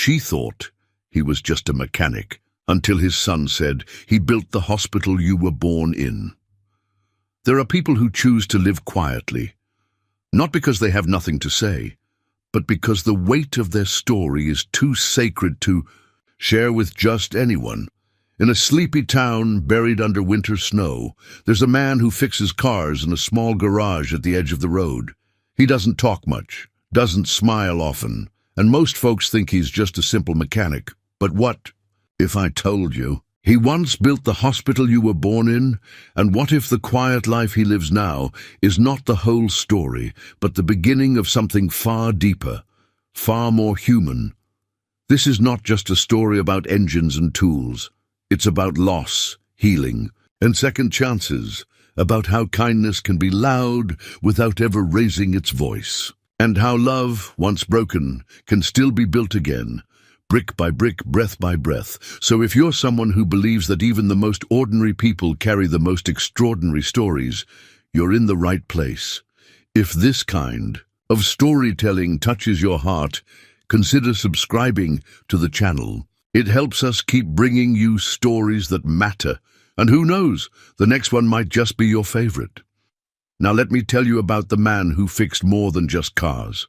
she thought he was just a mechanic, until his son said, "He built the hospital you were born in." There are people who choose to live quietly, not because they have nothing to say, but because the weight of their story is too sacred to share with just anyone. In a sleepy town buried under winter snow, there's a man who fixes cars in a small garage at the edge of the road. He doesn't talk much, doesn't smile often, and most folks think he's just a simple mechanic. But what if I told you he once built the hospital you were born in? And what if the quiet life he lives now is not the whole story, but the beginning of something far deeper, far more human? This is not just a story about engines and tools. It's about loss, healing, and second chances, about how kindness can be loud without ever raising its voice, and how love, once broken, can still be built again, brick by brick, breath by breath. So if you're someone who believes that even the most ordinary people carry the most extraordinary stories, you're in the right place. If this kind of storytelling touches your heart, consider subscribing to the channel. It helps us keep bringing you stories that matter, and who knows, the next one might just be your favorite. Now let me tell you about the man who fixed more than just cars.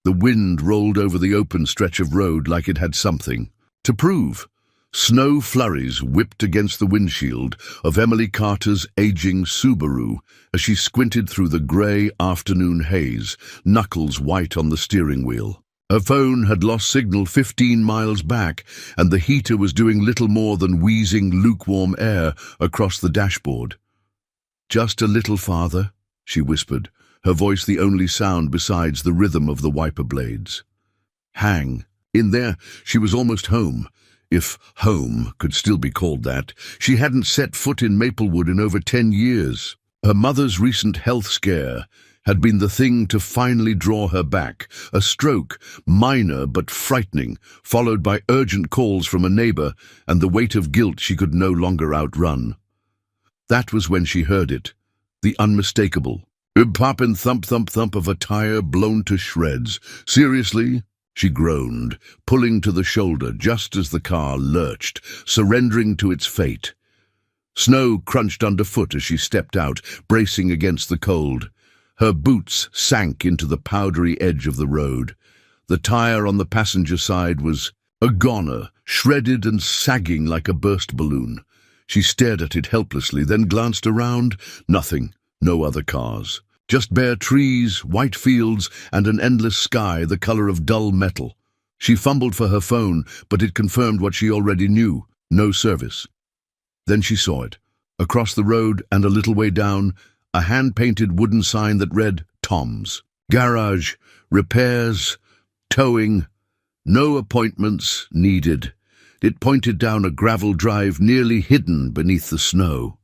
The wind rolled over the open stretch of road like it had something to prove. Snow flurries whipped against the windshield of Emily Carter's aging Subaru as she squinted through the grey afternoon haze, knuckles white on the steering wheel. Her phone had lost signal 15 miles back, and the heater was doing little more than wheezing lukewarm air across the dashboard. "Just a little farther," she whispered, her voice the only sound besides the rhythm of the wiper blades. Hang. In there, she was almost home, if home could still be called that. She hadn't set foot in Maplewood in over 10 years. Her mother's recent health scare had been the thing to finally draw her back. A stroke, minor but frightening, followed by urgent calls from a neighbor and the weight of guilt she could no longer outrun. That was when she heard it, the unmistakable pop and thump-thump-thump of a tire blown to shreds. "Seriously?" she groaned, pulling to the shoulder just as the car lurched, surrendering to its fate. Snow crunched underfoot as she stepped out, bracing against the cold. Her boots sank into the powdery edge of the road. The tire on the passenger side was a goner, shredded and sagging like a burst balloon. She stared at it helplessly, then glanced around. Nothing, no other cars. Just bare trees, white fields, and an endless sky the color of dull metal. She fumbled for her phone, but it confirmed what she already knew: no service. Then she saw it. Across the road and a little way down, a hand-painted wooden sign that read Tom's Garage, repairs, towing, no appointments needed. It pointed down a gravel drive nearly hidden beneath the snow.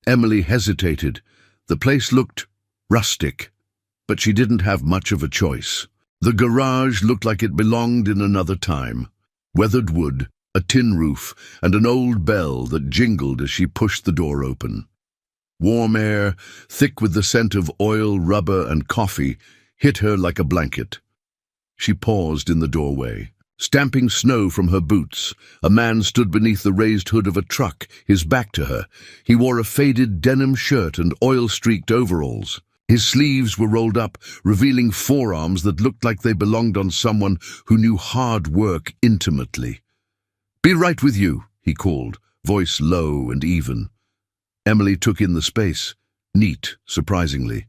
Emily hesitated. The place looked rustic, but she didn't have much of a choice. The garage looked like it belonged in another time. Weathered wood, a tin roof, and an old bell that jingled as she pushed the door open. Warm air, thick with the scent of oil, rubber, and coffee, hit her like a blanket. She paused in the doorway. Stamping snow from her boots, a man stood beneath the raised hood of a truck, his back to her. He wore a faded denim shirt and oil-streaked overalls. His sleeves were rolled up, revealing forearms that looked like they belonged on someone who knew hard work intimately. "Be right with you," he called, voice low and even. Emily took in the space, neat, surprisingly.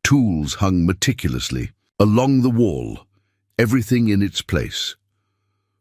Tools hung meticulously. Along the wall, everything in its place.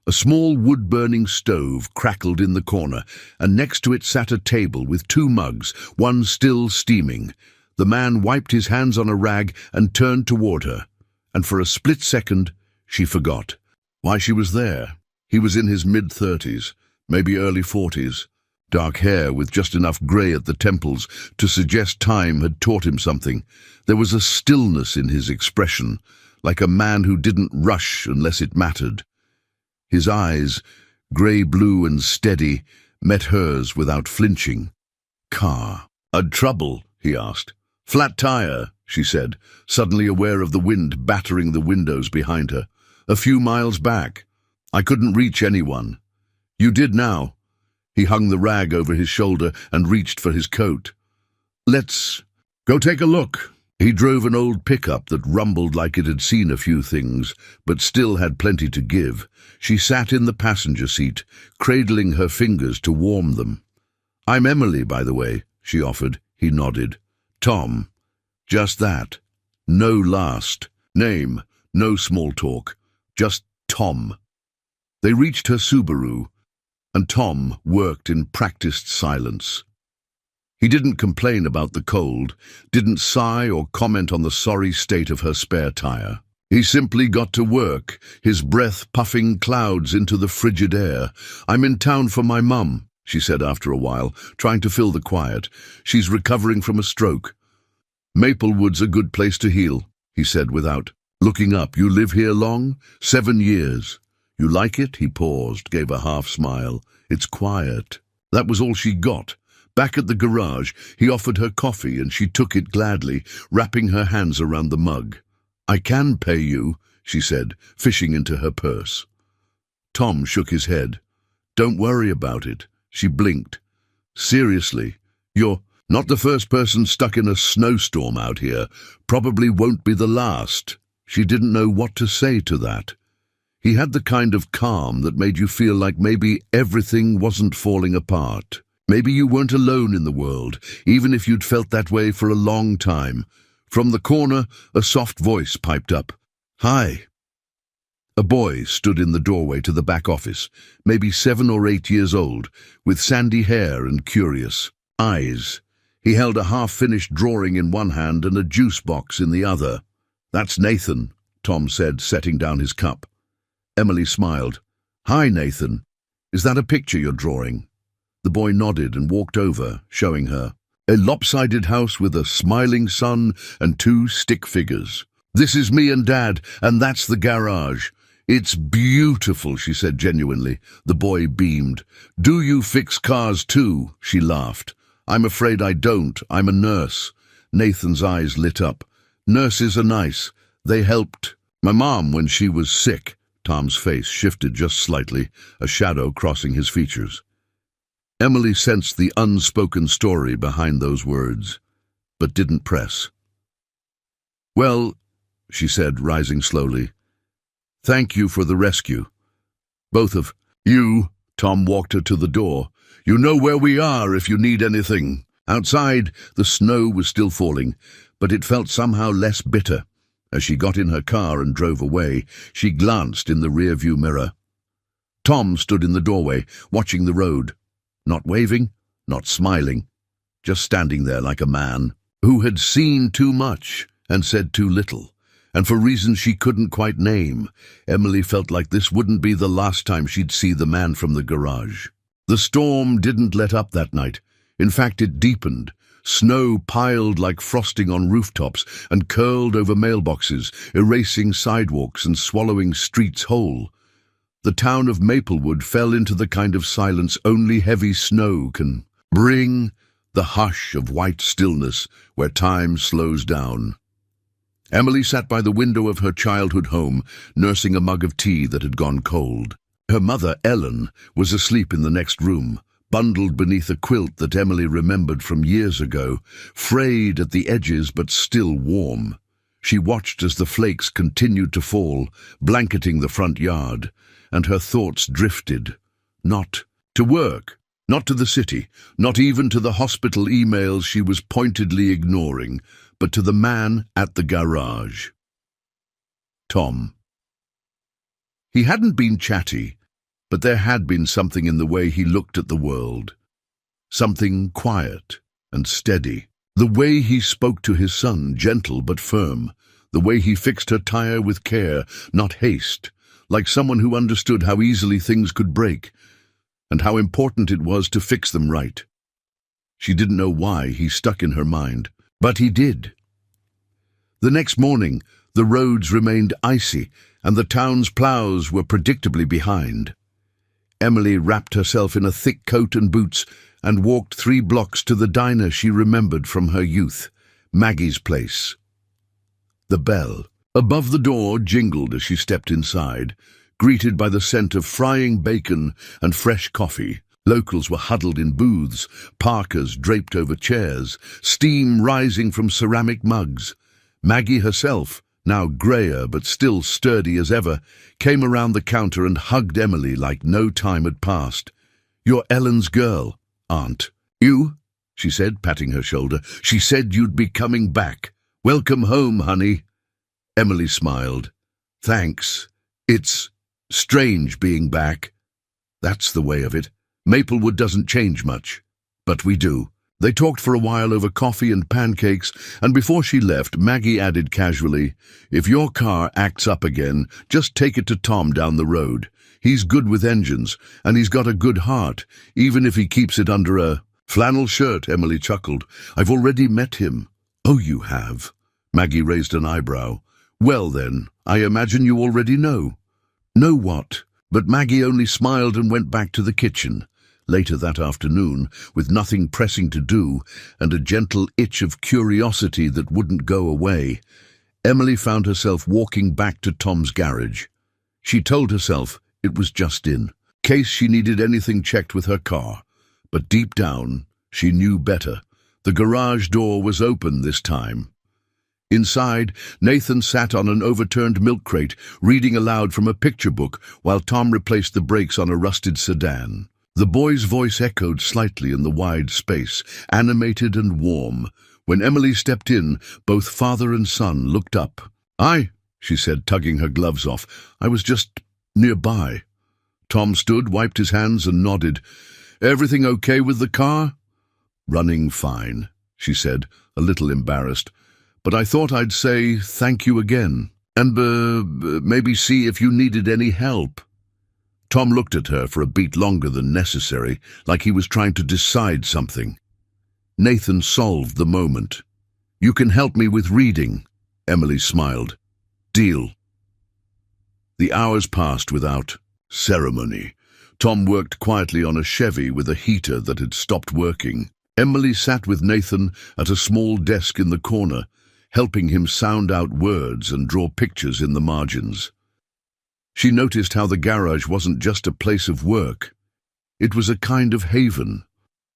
A small wood-burning stove crackled in the corner, and next to it sat a table with 2 mugs, one still steaming. The man wiped his hands on a rag and turned toward her, and for a split second, she forgot why she was there. He was in his mid-30s, maybe early 40s. Dark hair with just enough grey at the temples to suggest time had taught him something. There was a stillness in his expression, like a man who didn't rush unless it mattered. His eyes, grey-blue and steady, met hers without flinching. "Car. Trouble?" he asked. "Flat tire," she said, suddenly aware of the wind battering the windows behind her. A few miles back. I couldn't reach anyone. You did now. He hung the rag over his shoulder and reached for his coat. Let's go take a look. He drove an old pickup that rumbled like it had seen a few things, but still had plenty to give. She sat in the passenger seat, cradling her fingers to warm them. I'm Emily, by the way, she offered. He nodded. Tom. Just that. No last name, no small talk. Just Tom. They reached her Subaru, and Tom worked in practiced silence. He didn't complain about the cold, didn't sigh or comment on the sorry state of her spare tire. He simply got to work, his breath puffing clouds into the frigid air. I'm in town for my mum, she said after a while, trying to fill the quiet. She's recovering from a stroke. Maplewood's a good place to heal, he said without looking up. You live here long? 7 years. You like it? He paused, gave a half smile. It's quiet. That was all she got. Back at the garage, he offered her coffee and she took it gladly, wrapping her hands around the mug. I can pay you, she said, fishing into her purse. Tom shook his head. Don't worry about it. She blinked. Seriously, you're not the first person stuck in a snowstorm out here. Probably won't be the last. She didn't know what to say to that. He had the kind of calm that made you feel like maybe everything wasn't falling apart. Maybe you weren't alone in the world, even if you'd felt that way for a long time. From the corner, a soft voice piped up. Hi. A boy stood in the doorway to the back office, maybe 7 or 8 years old, with sandy hair and curious eyes. He held a half-finished drawing in one hand and a juice box in the other. That's Nathan, Tom said, setting down his cup. Emily smiled. Hi, Nathan. Is that a picture you're drawing? The boy nodded and walked over, showing her. A lopsided house with a smiling sun and 2 stick figures. This is me and Dad, and that's the garage. It's beautiful, she said genuinely. The boy beamed. Do you fix cars too? She laughed. I'm afraid I don't. I'm a nurse. Nathan's eyes lit up. Nurses are nice. They helped my mom when she was sick. Tom's face shifted just slightly, a shadow crossing his features. Emily sensed the unspoken story behind those words, but didn't press. Well, she said, rising slowly, thank you for the rescue. Both of you. Tom walked her to the door. You know where we are if you need anything. Outside, the snow was still falling, but it felt somehow less bitter. As she got in her car and drove away, she glanced in the rearview mirror. Tom stood in the doorway, watching the road. Not waving, not smiling, just standing there like a man who had seen too much and said too little. And for reasons she couldn't quite name, Emily felt like this wouldn't be the last time she'd see the man from the garage. The storm didn't let up that night. In fact, it deepened. Snow piled like frosting on rooftops and curled over mailboxes, erasing sidewalks and swallowing streets whole. The town of Maplewood fell into the kind of silence only heavy snow can bring, the hush of white stillness where time slows down. Emily sat by the window of her childhood home, nursing a mug of tea that had gone cold. Her mother, Ellen, was asleep in the next room, bundled beneath a quilt that Emily remembered from years ago, frayed at the edges but still warm. She watched as the flakes continued to fall, blanketing the front yard, and her thoughts drifted. Not to work, not to the city, not even to the hospital emails she was pointedly ignoring, but to the man at the garage. Tom. He hadn't been chatty, but there had been something in the way he looked at the world. Something quiet and steady. The way he spoke to his son, gentle but firm. The way he fixed her tire with care, not haste, like someone who understood how easily things could break, and how important it was to fix them right. She didn't know why he stuck in her mind, but he did. The next morning, the roads remained icy, and the town's plows were predictably behind. Emily wrapped herself in a thick coat and boots and walked 3 blocks to the diner she remembered from her youth, Maggie's place. The bell, Above the door jingled as she stepped inside, greeted by the scent of frying bacon and fresh coffee. Locals were huddled in booths, parkas draped over chairs, steam rising from ceramic mugs. Maggie herself, now greyer but still sturdy as ever, came around the counter and hugged Emily like no time had passed. "You're Ellen's girl, Aunt." "You?" she said, patting her shoulder. "She said you'd be coming back. Welcome home, honey." Emily smiled. "Thanks. It's strange being back." "That's the way of it. Maplewood doesn't change much, but we do." They talked for a while over coffee and pancakes, and before she left, Maggie added casually, "If your car acts up again, just take it to Tom down the road. He's good with engines, and he's got a good heart, even if he keeps it under a flannel shirt." Emily chuckled. "I've already met him." "Oh, you have?" Maggie raised an eyebrow. "Well then, I imagine you already know." "Know what?" But Maggie only smiled and went back to the kitchen. Later that afternoon, with nothing pressing to do and a gentle itch of curiosity that wouldn't go away, Emily found herself walking back to Tom's garage. She told herself it was just in case she needed anything checked with her car. But deep down, she knew better. The garage door was open this time. Inside, Nathan sat on an overturned milk crate, reading aloud from a picture book while Tom replaced the brakes on a rusted sedan. The boy's voice echoed slightly in the wide space, animated and warm. When Emily stepped in, both father and son looked up. "Aye," she said, tugging her gloves off. "I was just nearby." Tom stood, wiped his hands and nodded. "Everything okay with the car?" "Running fine," she said, a little embarrassed. "But I thought I'd say thank you again, and maybe see if you needed any help." Tom looked at her for a beat longer than necessary, like he was trying to decide something. Nathan solved the moment. "You can help me with reading," Emily smiled. "Deal." The hours passed without ceremony. Tom worked quietly on a Chevy with a heater that had stopped working. Emily sat with Nathan at a small desk in the corner, helping him sound out words and draw pictures in the margins. She noticed how the garage wasn't just a place of work. It was a kind of haven.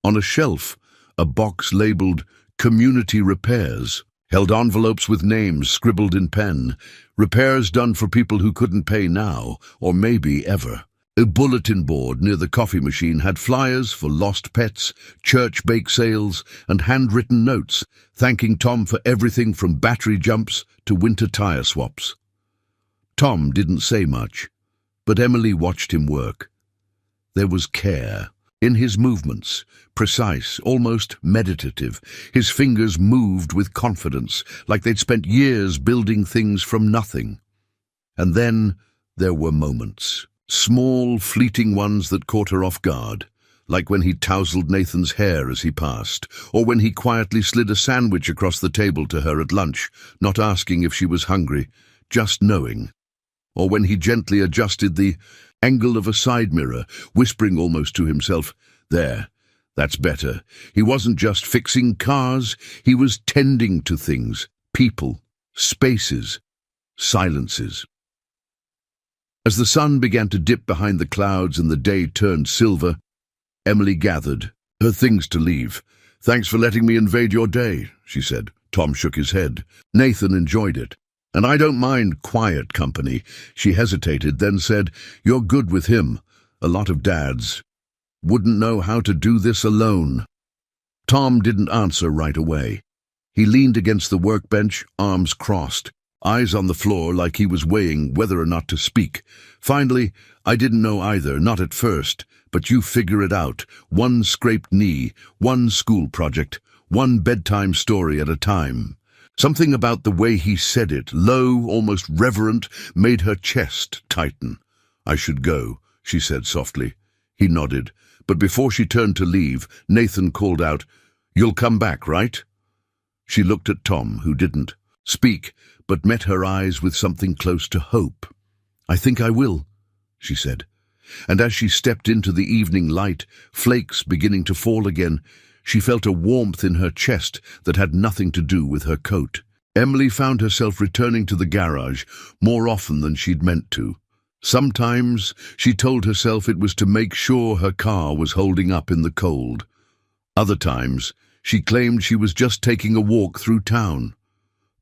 On a shelf, a box labeled "Community Repairs" held envelopes with names scribbled in pen, repairs done for people who couldn't pay now, or maybe ever. A bulletin board near the coffee machine had flyers for lost pets, church bake sales, and handwritten notes, thanking Tom for everything from battery jumps to winter tire swaps. Tom didn't say much, but Emily watched him work. There was care in his movements, precise, almost meditative. His fingers moved with confidence, like they'd spent years building things from nothing. And then there were moments, small, fleeting ones that caught her off guard, like when he tousled Nathan's hair as he passed, or when he quietly slid a sandwich across the table to her at lunch, not asking if she was hungry, just knowing. Or when he gently adjusted the angle of a side mirror, whispering almost to himself, "There, that's better." He wasn't just fixing cars, he was tending to things, people, spaces, silences. As the sun began to dip behind the clouds and the day turned silver, Emily gathered her things to leave. "Thanks for letting me invade your day," she said. Tom shook his head. Nathan enjoyed it. "And I don't mind quiet company." She hesitated, then said, "You're good with him. A lot of dads wouldn't know how to do this alone." Tom didn't answer right away. He leaned against the workbench, arms crossed, eyes on the floor like he was weighing whether or not to speak. Finally, "I didn't know either, not at first, but you figure it out. One scraped knee, one school project, one bedtime story at a time." Something about the way he said it, low, almost reverent, made her chest tighten. "I should go," she said softly. He nodded, but before she turned to leave, Nathan called out, "You'll come back, right?" She looked at Tom, who didn't speak, but met her eyes with something close to hope. "I think I will," she said. And as she stepped into the evening light, flakes beginning to fall again, she felt a warmth in her chest that had nothing to do with her coat. Emily found herself returning to the garage more often than she'd meant to. Sometimes she told herself it was to make sure her car was holding up in the cold. Other times, she claimed she was just taking a walk through town.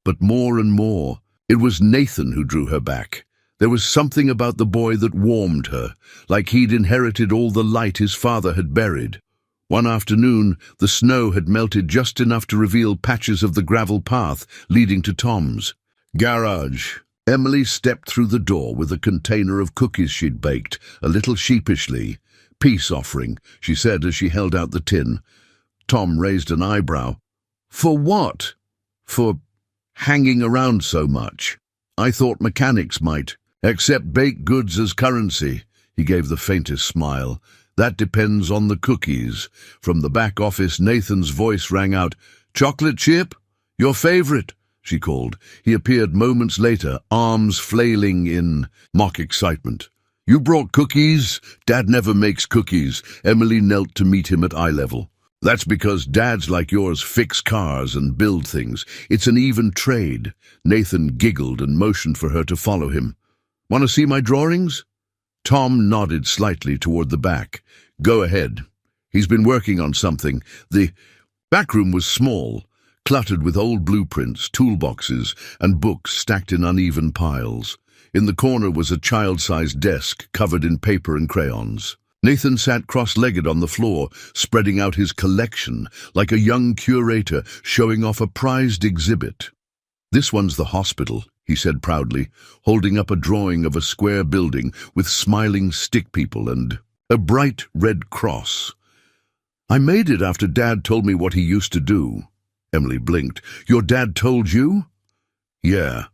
But more and more, it was Nathan who drew her back. There was something about the boy that warmed her, like he'd inherited all the light his father had buried. One afternoon, the snow had melted just enough to reveal patches of the gravel path leading to Tom's garage. Emily stepped through the door with a container of cookies she'd baked, a little sheepishly. "Peace offering," she said as she held out the tin. Tom raised an eyebrow. "For what?" "For hanging around so much. I thought mechanics might accept baked goods as currency." He gave the faintest smile. "That depends on the cookies." From the back office, Nathan's voice rang out. "Chocolate chip? Your favorite?" she called. He appeared moments later, arms flailing in mock excitement. "You brought cookies?" "Dad never makes cookies." Emily knelt to meet him at eye level. "That's because dads like yours fix cars and build things. It's an even trade." Nathan giggled and motioned for her to follow him. "Want to see my drawings?" Tom nodded slightly toward the back. "Go ahead." He's been working on something. The back room was small, cluttered with old blueprints, toolboxes, and books stacked in uneven piles. In the corner was a child-sized desk covered in paper and crayons. Nathan sat cross-legged on the floor, spreading out his collection like a young curator showing off a prized exhibit. "This one's the hospital," he said proudly, holding up a drawing of a square building with smiling stick people and a bright red cross. "I made it after Dad told me what he used to do." Emily blinked. "Your dad told you?" "Yeah.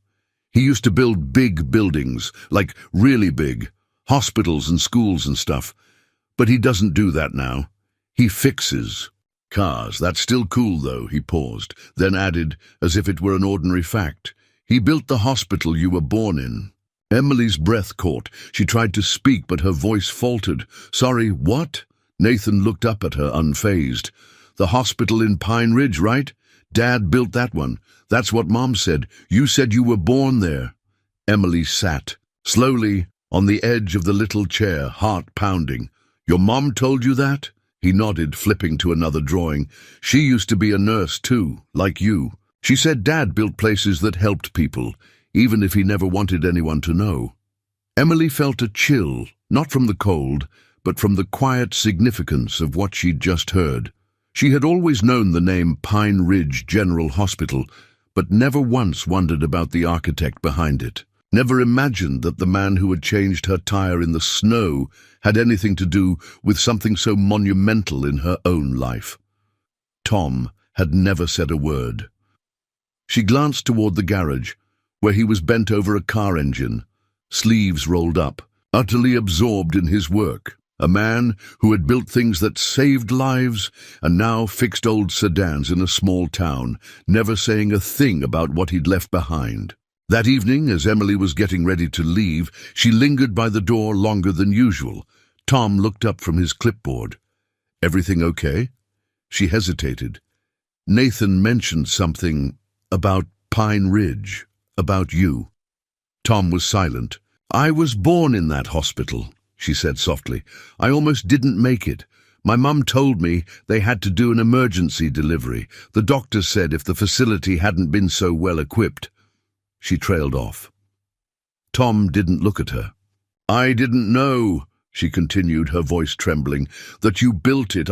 He used to build big buildings, like really big, hospitals and schools and stuff. But he doesn't do that now. He fixes cars. That's still cool, though." He paused, then added, as if it were an ordinary fact, "He built the hospital you were born in." Emily's breath caught. She tried to speak, but her voice faltered. "Sorry, what?" Nathan looked up at her, unfazed. "The hospital in Pine Ridge, right? Dad built that one. That's what Mom said. You said you were born there." Emily sat, slowly, on the edge of the little chair, heart pounding. "Your mom told you that?" He nodded, flipping to another drawing. "She used to be a nurse, too, like you. She said Dad built places that helped people, even if he never wanted anyone to know." Emily felt a chill, not from the cold, but from the quiet significance of what she'd just heard. She had always known the name Pine Ridge General Hospital, but never once wondered about the architect behind it. Never imagined that the man who had changed her tire in the snow had anything to do with something so monumental in her own life. Tom had never said a word. She glanced toward the garage, where he was bent over a car engine, sleeves rolled up, utterly absorbed in his work. A man who had built things that saved lives and now fixed old sedans in a small town, never saying a thing about what he'd left behind. That evening, as Emily was getting ready to leave, she lingered by the door longer than usual. Tom looked up from his clipboard. "Everything okay?" She hesitated. "Nathan mentioned something about Pine Ridge, about you." Tom was silent. "I was born in that hospital," she said softly. "I almost didn't make it. My mum told me they had to do an emergency delivery. The doctor said if the facility hadn't been so well equipped." She trailed off. Tom didn't look at her. "I didn't know," she continued, her voice trembling, "that you built it,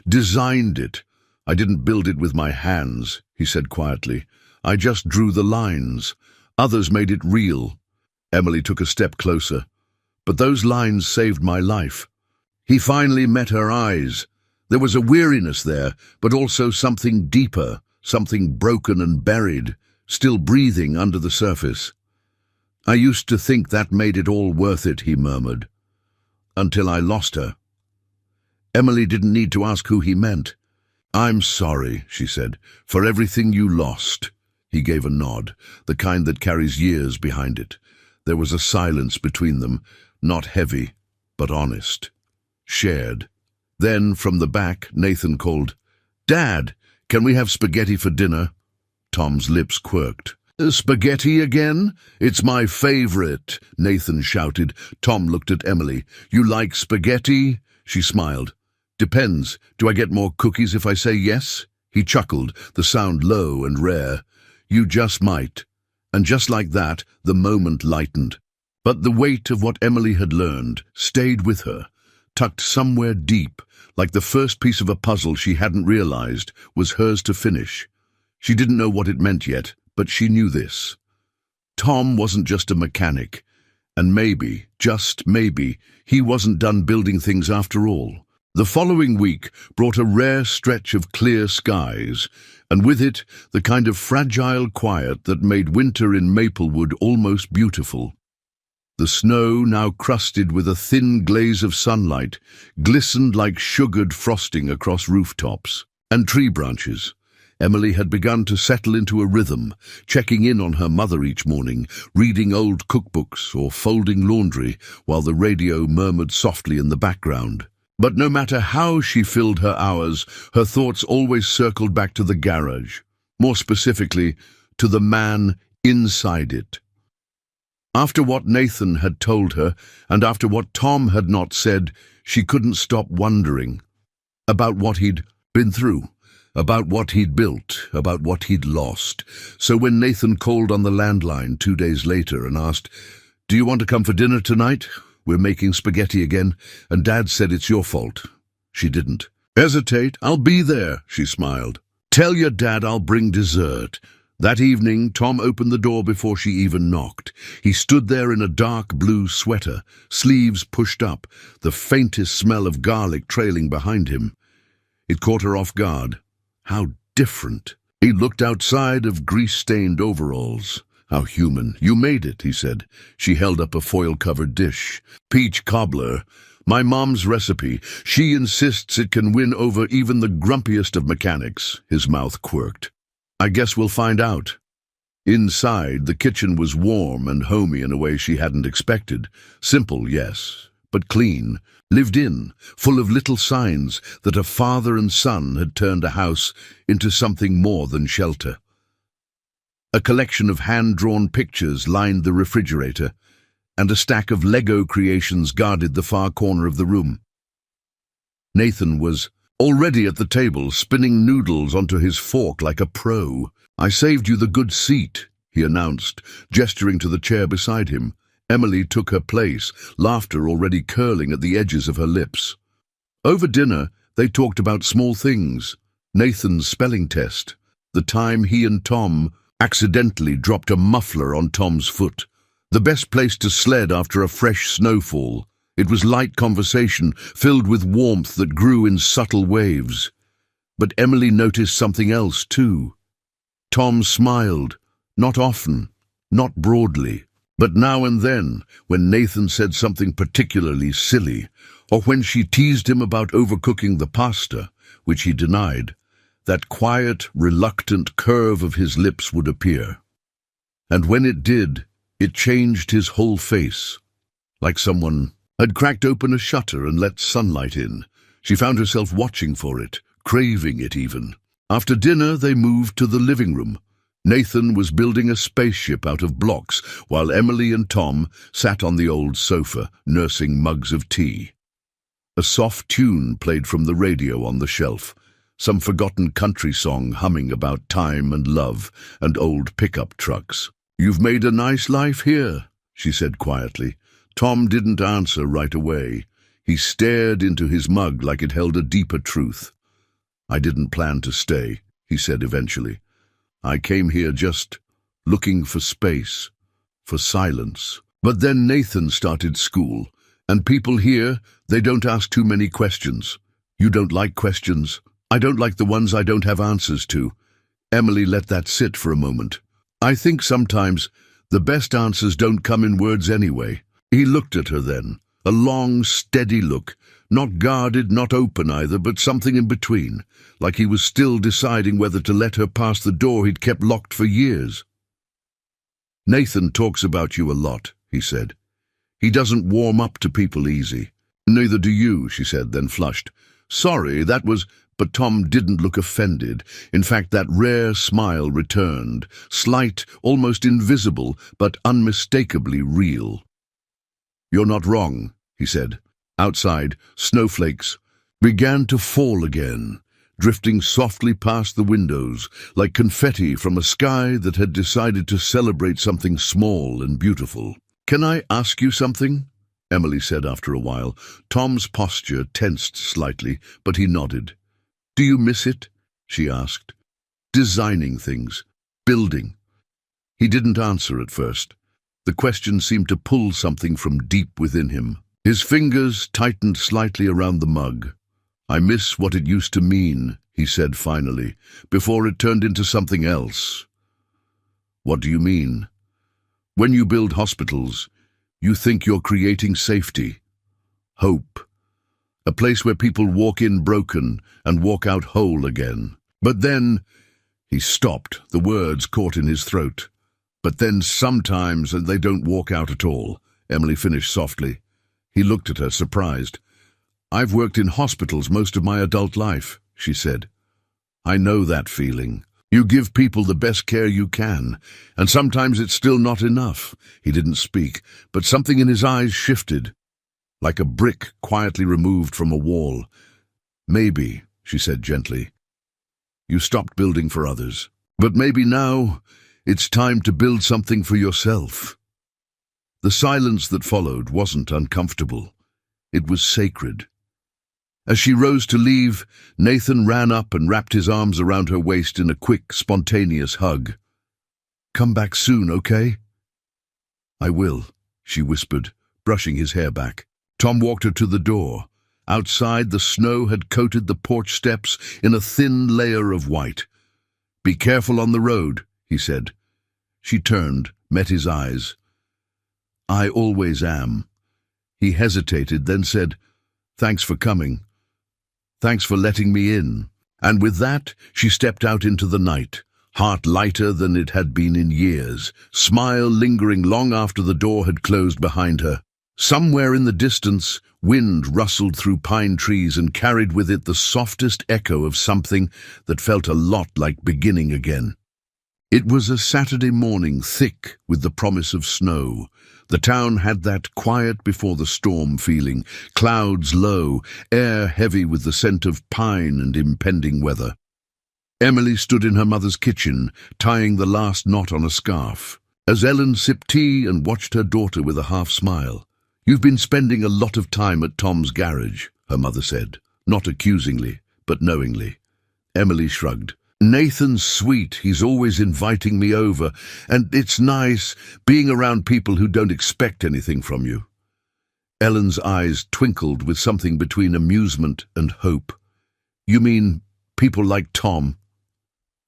designed it." "I didn't build it with my hands," he said quietly. "I just drew the lines. Others made it real." Emily took a step closer. "But those lines saved my life." He finally met her eyes. There was a weariness there, but also something deeper, something broken and buried, still breathing under the surface. "I used to think that made it all worth it," he murmured. "Until I lost her." Emily didn't need to ask who he meant. "I'm sorry," she said, "for everything you lost." He gave a nod, the kind that carries years behind it. There was a silence between them, not heavy, but honest. Shared. Then, from the back, Nathan called, "Dad, can we have spaghetti for dinner?" Tom's lips quirked. Spaghetti again? It's my favorite, Nathan shouted. Tom looked at Emily. You like spaghetti? She smiled. Depends. Do I get more cookies if I say yes? He chuckled, the sound low and rare. You just might. And just like that, the moment lightened. But the weight of what Emily had learned stayed with her, tucked somewhere deep, like the first piece of a puzzle she hadn't realized was hers to finish. She didn't know what it meant yet, but she knew this. Tom wasn't just a mechanic, and maybe, just maybe, he wasn't done building things after all. The following week brought a rare stretch of clear skies, and with it the kind of fragile quiet that made winter in Maplewood almost beautiful. The snow, now crusted with a thin glaze of sunlight, glistened like sugared frosting across rooftops and tree branches. Emily had begun to settle into a rhythm, checking in on her mother each morning, reading old cookbooks or folding laundry while the radio murmured softly in the background. But no matter how she filled her hours, her thoughts always circled back to the garage, more specifically, to the man inside it. After what Nathan had told her, and after what Tom had not said, she couldn't stop wondering about what he'd been through, about what he'd built, about what he'd lost. So when Nathan called on the landline 2 days later and asked, "Do you want to come for dinner tonight? We're making spaghetti again, and Dad said it's your fault." She didn't hesitate. "I'll be there," she smiled. "Tell your dad I'll bring dessert." That evening, Tom opened the door before she even knocked. He stood there in a dark blue sweater, sleeves pushed up, the faintest smell of garlic trailing behind him. It caught her off guard. How different. He looked outside of grease-stained overalls. "How human. You made it," he said. She held up a foil-covered dish. "Peach cobbler. My mom's recipe. She insists it can win over even the grumpiest of mechanics." His mouth quirked. "I guess we'll find out." Inside, the kitchen was warm and homey in a way she hadn't expected. Simple, yes, but clean, lived in, full of little signs that a father and son had turned a house into something more than shelter. A collection of hand-drawn pictures lined the refrigerator, and a stack of Lego creations guarded the far corner of the room. Nathan was already at the table, spinning noodles onto his fork like a pro. "I saved you the good seat," he announced, gesturing to the chair beside him. Emily took her place, laughter already curling at the edges of her lips. Over dinner, they talked about small things. Nathan's spelling test, the time he and Tom accidentally dropped a muffler on Tom's foot, the best place to sled after a fresh snowfall. It was light conversation, filled with warmth that grew in subtle waves. But Emily noticed something else, too. Tom smiled, not often, not broadly, but now and then, when Nathan said something particularly silly, or when she teased him about overcooking the pasta, which he denied, that quiet, reluctant curve of his lips would appear. And when it did, it changed his whole face, like someone had cracked open a shutter and let sunlight in. She found herself watching for it, craving it even. After dinner, they moved to the living room. Nathan was building a spaceship out of blocks, while Emily and Tom sat on the old sofa, nursing mugs of tea. A soft tune played from the radio on the shelf, some forgotten country song humming about time and love and old pickup trucks. "You've made a nice life here," she said quietly. Tom didn't answer right away. He stared into his mug like it held a deeper truth. "I didn't plan to stay," he said eventually. "I came here just looking for space, for silence." But then Nathan started school, and people here, they don't ask too many questions. "You don't like questions?" "I don't like the ones I don't have answers to." Emily let that sit for a moment. "I think sometimes the best answers don't come in words anyway." He looked at her then, a long, steady look, not guarded, not open either, but something in between, like he was still deciding whether to let her pass the door he'd kept locked for years. "Nathan talks about you a lot," he said. "He doesn't warm up to people easy." "Neither do you," she said, then flushed. "Sorry, that was But Tom didn't look offended. In fact, that rare smile returned, slight, almost invisible, but unmistakably real. "You're not wrong," he said. Outside, snowflakes began to fall again, drifting softly past the windows, like confetti from a sky that had decided to celebrate something small and beautiful. "Can I ask you something?" Emily said after a while. Tom's posture tensed slightly, but he nodded. "Do you miss it?" she asked. "Designing things, building." He didn't answer at first. The question seemed to pull something from deep within him. His fingers tightened slightly around the mug. "I miss what it used to mean," he said finally, "before it turned into something else." "What do you mean?" "When you build hospitals, you think you're creating safety, hope, a place where people walk in broken and walk out whole again. But then—" He stopped, the words caught in his throat. "But then sometimes they don't walk out at all," Emily finished softly. He looked at her, surprised. "I've worked in hospitals most of my adult life," she said. "I know that feeling. You give people the best care you can, and sometimes it's still not enough." He didn't speak, but something in his eyes shifted, like a brick quietly removed from a wall. "Maybe," she said gently, "you stopped building for others. But maybe now it's time to build something for yourself." The silence that followed wasn't uncomfortable. It was sacred. As she rose to leave, Nathan ran up and wrapped his arms around her waist in a quick, spontaneous hug. "Come back soon, okay?" "I will," she whispered, brushing his hair back. Tom walked her to the door. Outside, the snow had coated the porch steps in a thin layer of white. "Be careful on the road," he said. She turned, met his eyes. "I always am." He hesitated, then said, "Thanks for coming. Thanks for letting me in." And with that, she stepped out into the night, heart lighter than it had been in years, smile lingering long after the door had closed behind her. Somewhere in the distance, wind rustled through pine trees and carried with it the softest echo of something that felt a lot like beginning again. It was a Saturday morning, thick with the promise of snow. The town had that quiet before the storm feeling, clouds low, air heavy with the scent of pine and impending weather. Emily stood in her mother's kitchen, tying the last knot on a scarf, as Ellen sipped tea and watched her daughter with a half-smile. "You've been spending a lot of time at Tom's garage," her mother said, not accusingly, but knowingly. Emily shrugged. "Nathan's sweet, he's always inviting me over, and it's nice being around people who don't expect anything from you." Ellen's eyes twinkled with something between amusement and hope. "You mean people like Tom?"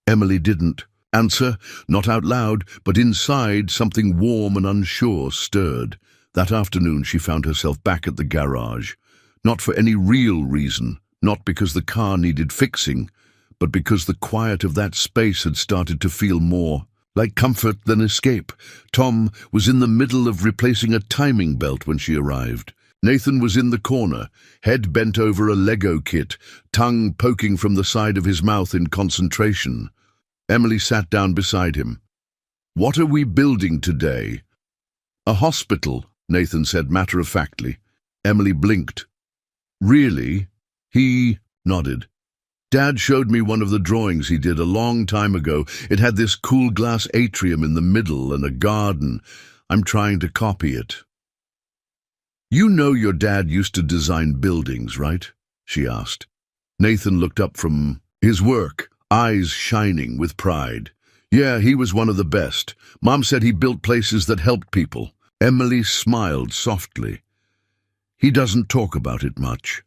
Emily didn't answer, not out loud, but inside something warm and unsure stirred. That afternoon she found herself back at the garage, not for any real reason, not because the car needed fixing, but because the quiet of that space had started to feel more like comfort than escape. Tom was in the middle of replacing a timing belt when she arrived. Nathan was in the corner, head bent over a Lego kit, tongue poking from the side of his mouth in concentration. Emily sat down beside him. "What are we building today?" "A hospital," Nathan said matter-of-factly. Emily blinked. "Really?" He nodded. "Dad showed me one of the drawings he did a long time ago. It had this cool glass atrium in the middle and a garden. I'm trying to copy it." "You know your dad used to design buildings, right?" she asked. Nathan looked up from his work, eyes shining with pride. "Yeah, he was one of the best. Mom said he built places that helped people." Emily smiled softly. "He doesn't talk about it much."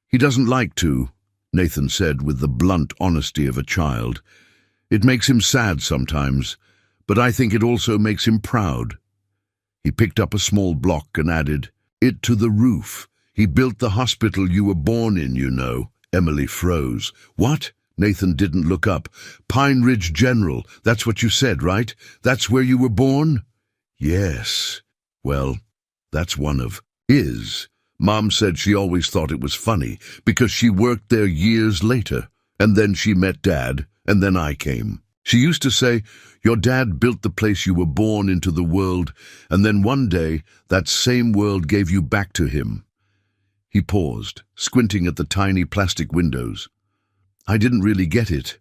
"He doesn't like to," Nathan said with the blunt honesty of a child. "It makes him sad sometimes, but I think it also makes him proud." He picked up a small block and added, "It to the roof. He built the hospital you were born in, you know." Emily froze. "What?" Nathan didn't look up. "Pine Ridge General, that's what you said, right? That's where you were born?" "Yes. Well, that's one of his Mom said she always thought it was funny because she worked there years later, and then she met Dad, and then I came. She used to say, your dad built the place you were born into the world, and then one day that same world gave you back to him. He paused, squinting at the tiny plastic windows. I didn't really get it,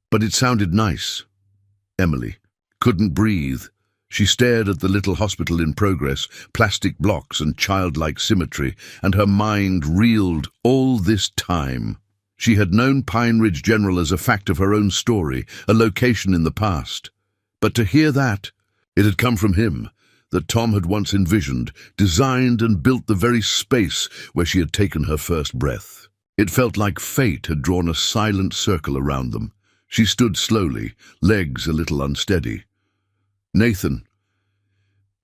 but it sounded nice. Emily couldn't breathe. She stared at the little hospital in progress, plastic blocks and childlike symmetry, and her mind reeled all this time. She had known Pine Ridge General as a fact of her own story, a location in the past. But to hear that, it had come from him, that Tom had once envisioned, designed and built the very space where she had taken her first breath. It felt like fate had drawn a silent circle around them. She stood slowly, legs a little unsteady. Nathan,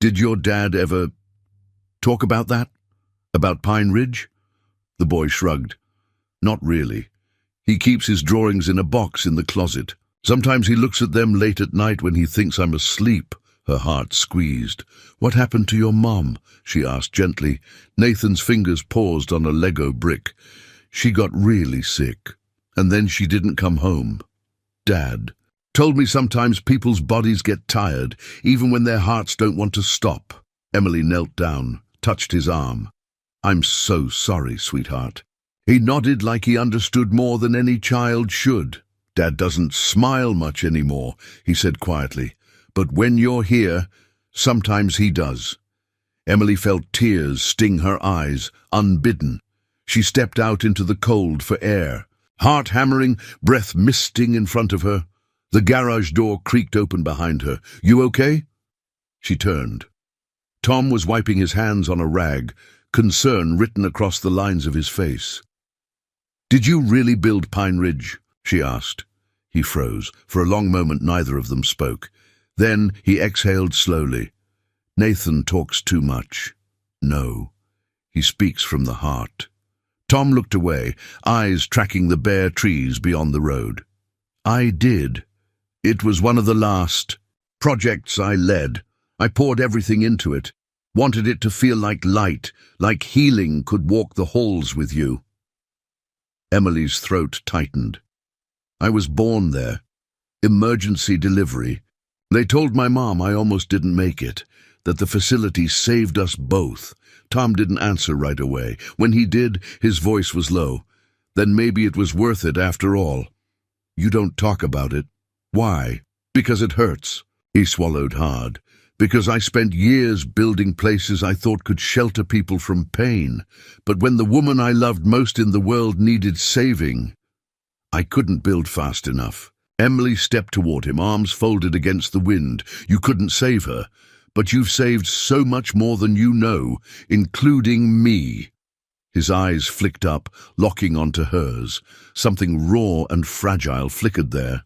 did your dad ever talk about that? About Pine Ridge? The boy shrugged. Not really. He keeps his drawings in a box in the closet. Sometimes he looks at them late at night when he thinks I'm asleep. Her heart squeezed. What happened to your mom? She asked gently. Nathan's fingers paused on a Lego brick. She got really sick, and then she didn't come home. Dad told me sometimes people's bodies get tired, even when their hearts don't want to stop. Emily knelt down, touched his arm. I'm so sorry, sweetheart. He nodded like he understood more than any child should. Dad doesn't smile much anymore, he said quietly. But when you're here, sometimes he does. Emily felt tears sting her eyes, unbidden. She stepped out into the cold for air. Heart hammering, breath misting in front of her. The garage door creaked open behind her. You okay? She turned. Tom was wiping his hands on a rag, concern written across the lines of his face. Did you really build Pine Ridge? She asked. He froze. For a long moment neither of them spoke. Then he exhaled slowly. Nathan talks too much. No, he speaks from the heart. Tom looked away, eyes tracking the bare trees beyond the road. I did. It was one of the last projects I led. I poured everything into it. Wanted it to feel like light, like healing could walk the halls with you. Emily's throat tightened. I was born there. Emergency delivery. They told my mom I almost didn't make it, that the facility saved us both. Tom didn't answer right away. When he did, his voice was low. Then maybe it was worth it after all. You don't talk about it. Why? Because it hurts. He swallowed hard. Because I spent years building places I thought could shelter people from pain. But when the woman I loved most in the world needed saving, I couldn't build fast enough. Emily stepped toward him, arms folded against the wind. You couldn't save her, but you've saved so much more than you know, including me. His eyes flicked up, locking onto hers. Something raw and fragile flickered there.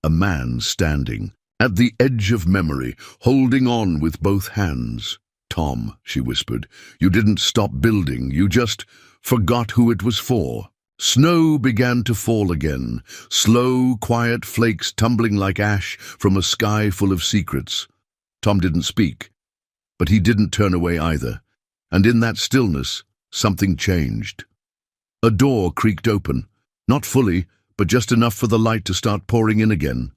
A man standing. At the edge of memory, holding on with both hands. Tom, she whispered, you didn't stop building, you just forgot who it was for. Snow began to fall again, slow, quiet flakes tumbling like ash from a sky full of secrets. Tom didn't speak, but he didn't turn away either, and in that stillness, something changed. A door creaked open, not fully, but just enough for the light to start pouring in again.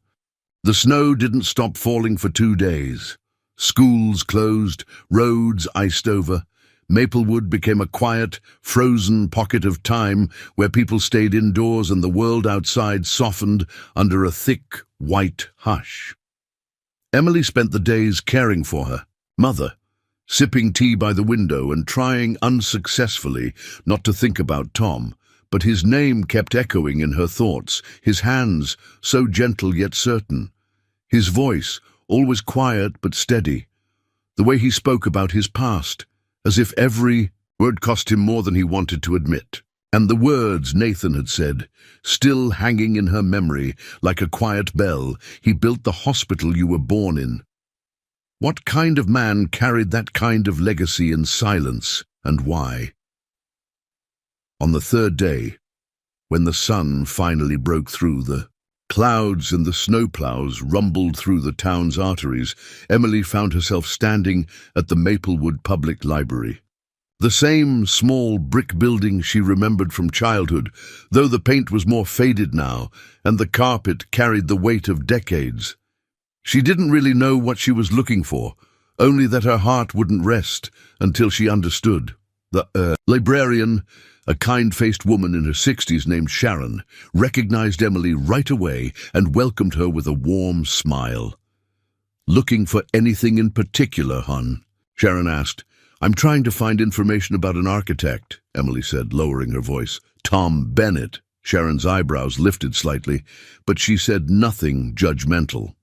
The snow didn't stop falling for 2 days. Schools closed, roads iced over. Maplewood became a quiet, frozen pocket of time where people stayed indoors and the world outside softened under a thick, white hush. Emily spent the days caring for her mother, sipping tea by the window and trying unsuccessfully not to think about Tom. But his name kept echoing in her thoughts, his hands so gentle yet certain. His voice, always quiet but steady. The way he spoke about his past, as if every word cost him more than he wanted to admit. And the words Nathan had said, still hanging in her memory like a quiet bell, he built the hospital you were born in. What kind of man carried that kind of legacy in silence, and why? On the 3rd day, when the sun finally broke through the clouds and the snowplows rumbled through the town's arteries, Emily found herself standing at the Maplewood Public Library. The same small brick building she remembered from childhood, though the paint was more faded now, and the carpet carried the weight of decades. She didn't really know what she was looking for, only that her heart wouldn't rest until she understood. The librarian, a kind-faced woman in her 60s named Sharon, recognized Emily right away and welcomed her with a warm smile. "Looking for anything in particular, hon?" Sharon asked. "I'm trying to find information about an architect," Emily said, lowering her voice. "Tom Bennett." Sharon's eyebrows lifted slightly, but she said nothing judgmental.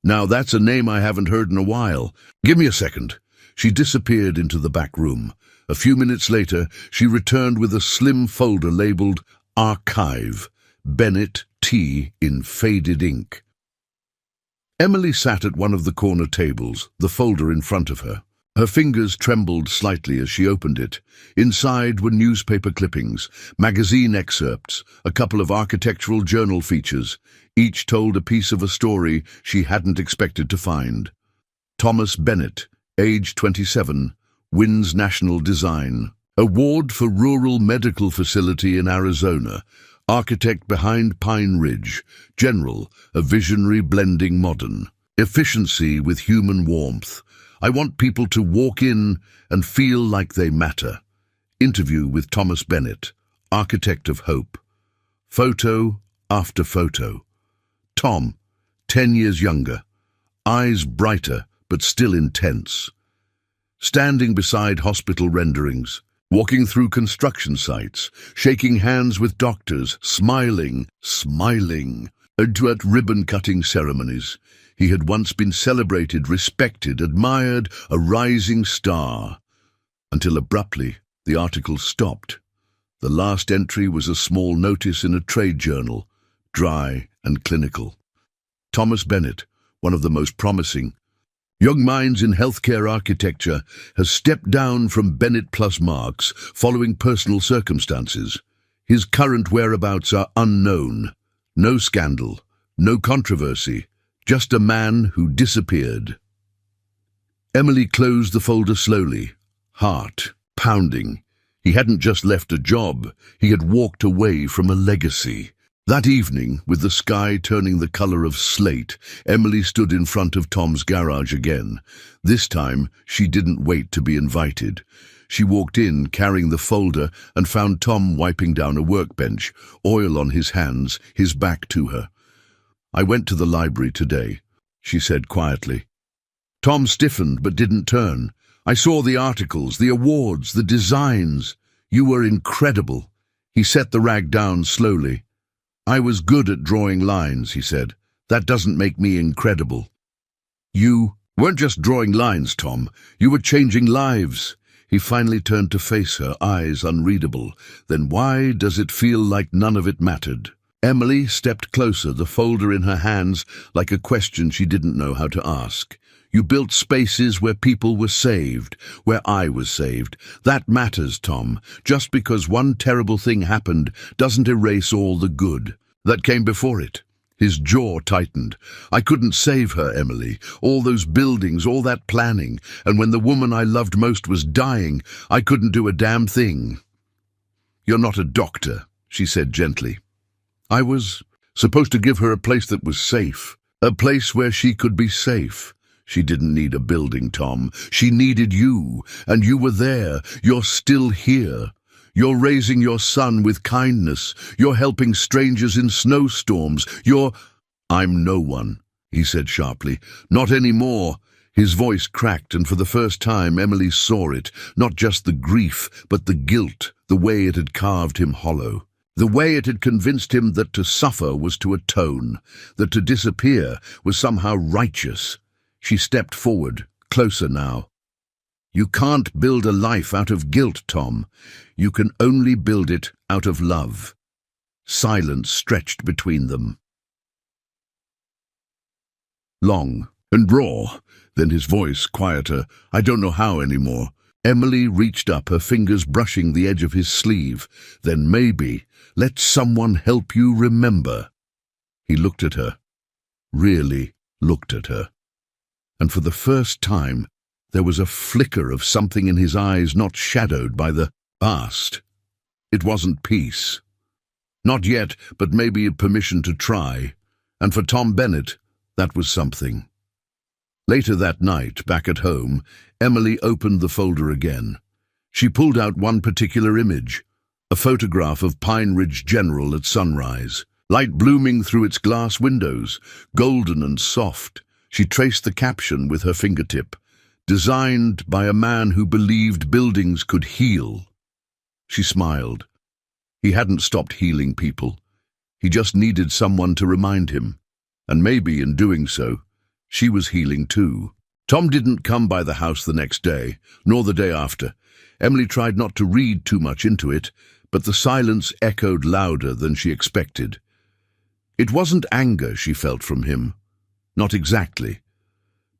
"Now that's a name I haven't heard in a while. Give me a second." She disappeared into the back room. A few minutes later, she returned with a slim folder labeled Archive, Bennett T. in faded ink. Emily sat at one of the corner tables, the folder in front of her. Her fingers trembled slightly as she opened it. Inside were newspaper clippings, magazine excerpts, a couple of architectural journal features. Each told a piece of a story she hadn't expected to find. Thomas Bennett, age 27, wins National Design Award for Rural Medical Facility in Arizona. Architect behind Pine Ridge. General, a visionary blending modern. Efficiency with human warmth. I want people to walk in and feel like they matter. Interview with Thomas Bennett, architect of hope. Photo after photo. Tom, 10 years younger. Eyes brighter, but still intense. Standing beside hospital renderings, walking through construction sites, shaking hands with doctors, smiling at ribbon-cutting ceremonies. He had once been celebrated, respected, admired, a rising star. Until abruptly, the article stopped. The last entry was a small notice in a trade journal, dry and clinical. Thomas Bennett, one of the most promising young minds in healthcare architecture, has stepped down from Bennett plus Marks following personal circumstances. His current whereabouts are unknown. No scandal, no controversy. Just a man who disappeared. Emily closed the folder slowly, heart pounding. He hadn't just left a job, he had walked away from a legacy. That evening, with the sky turning the color of slate, Emily stood in front of Tom's garage again. This time, she didn't wait to be invited. She walked in, carrying the folder, and found Tom wiping down a workbench, oil on his hands, his back to her. "I went to the library today," she said quietly. Tom stiffened but didn't turn. "I saw the articles, the awards, the designs. You were incredible." He set the rag down slowly. "I was good at drawing lines," he said. "That doesn't make me incredible." "You weren't just drawing lines, Tom. You were changing lives." He finally turned to face her, eyes unreadable. "Then why does it feel like none of it mattered?" Emily stepped closer, the folder in her hands, like a question she didn't know how to ask. "You built spaces where people were saved, where I was saved. That matters, Tom. Just because one terrible thing happened doesn't erase all the good that came before it." His jaw tightened. "I couldn't save her, Emily. All those buildings, all that planning, and when the woman I loved most was dying, I couldn't do a damn thing." "You're not a doctor," she said gently. "I was supposed to give her a place that was safe, a place where she could be safe. She didn't need a building, Tom. She needed you, and you were there. You're still here. You're raising your son with kindness. You're helping strangers in snowstorms. I'm no one," he said sharply. "Not anymore." His voice cracked, and for the first time Emily saw it, not just the grief, but the guilt, the way it had carved him hollow. The way it had convinced him that to suffer was to atone, that to disappear was somehow righteous. She stepped forward, closer now. "You can't build a life out of guilt, Tom. You can only build it out of love." Silence stretched between them. Long and raw, then his voice quieter. "I don't know how anymore." Emily reached up, her fingers brushing the edge of his sleeve. "Then maybe let someone help you remember." He looked at her, really looked at her. And for the first time, There was a flicker of something in his eyes not shadowed by the past. It wasn't peace. Not yet, but maybe permission to try. And for Tom Bennett, that was something. Later that night, back at home, Emily opened the folder again. She pulled out one particular image, a photograph of Pine Ridge General at sunrise. Light blooming through its glass windows, golden and soft. She traced the caption with her fingertip, designed by a man who believed buildings could heal. She smiled. He hadn't stopped healing people. He just needed someone to remind him. And maybe in doing so, she was healing too. Tom didn't come by the house the next day, nor the day after. Emily tried not to read too much into it, but the silence echoed louder than she expected. It wasn't anger she felt from him. Not exactly.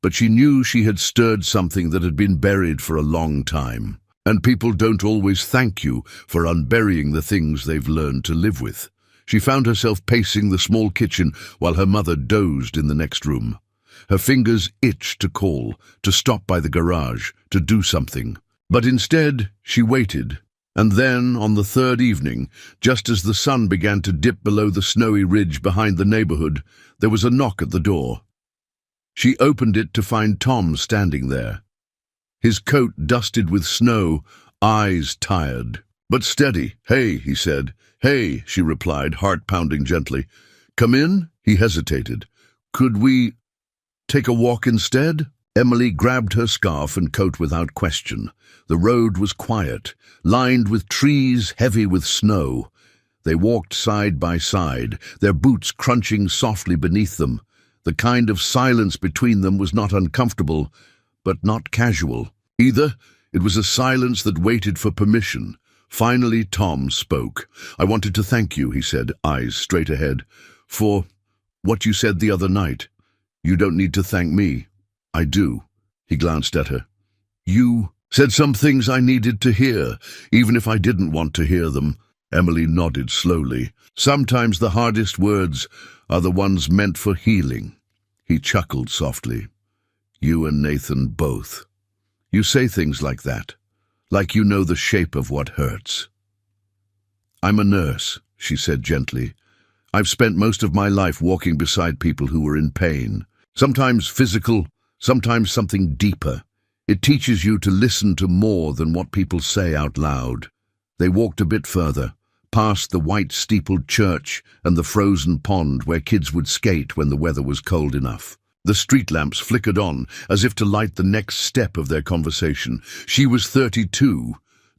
But she knew she had stirred something that had been buried for a long time. And people don't always thank you for unburying the things they've learned to live with. She found herself pacing the small kitchen while her mother dozed in the next room. Her fingers itched to call, to stop by the garage, to do something. But instead, she waited. And then, on the third evening, just as the sun began to dip below the snowy ridge behind the neighborhood, there was a knock at the door. She opened it to find Tom standing there. His coat dusted with snow, eyes tired, but steady. "Hey," he said. "Hey," she replied, heart pounding gently. "Come in?" He hesitated. "Could we take a walk instead?" Emily grabbed her scarf and coat without question. The road was quiet, lined with trees heavy with snow. They walked side by side, their boots crunching softly beneath them. The kind of silence between them was not uncomfortable, but not casual. Either, it was a silence that waited for permission. Finally, Tom spoke. "I wanted to thank you," he said, eyes straight ahead, "for what you said the other night. You don't need to thank me. I do." He glanced at her. "You said some things I needed to hear, even if I didn't want to hear them." Emily nodded slowly. "Sometimes the hardest words are the ones meant for healing." He chuckled softly. "You and Nathan both. You say things like that, like you know the shape of what hurts." "I'm a nurse," she said gently. "I've spent most of my life walking beside people who were in pain. Sometimes physical, sometimes something deeper. It teaches you to listen to more than what people say out loud." They walked a bit further, past the white-steepled church and the frozen pond where kids would skate when the weather was cold enough. The street lamps flickered on, as if to light the next step of their conversation. "She was 32,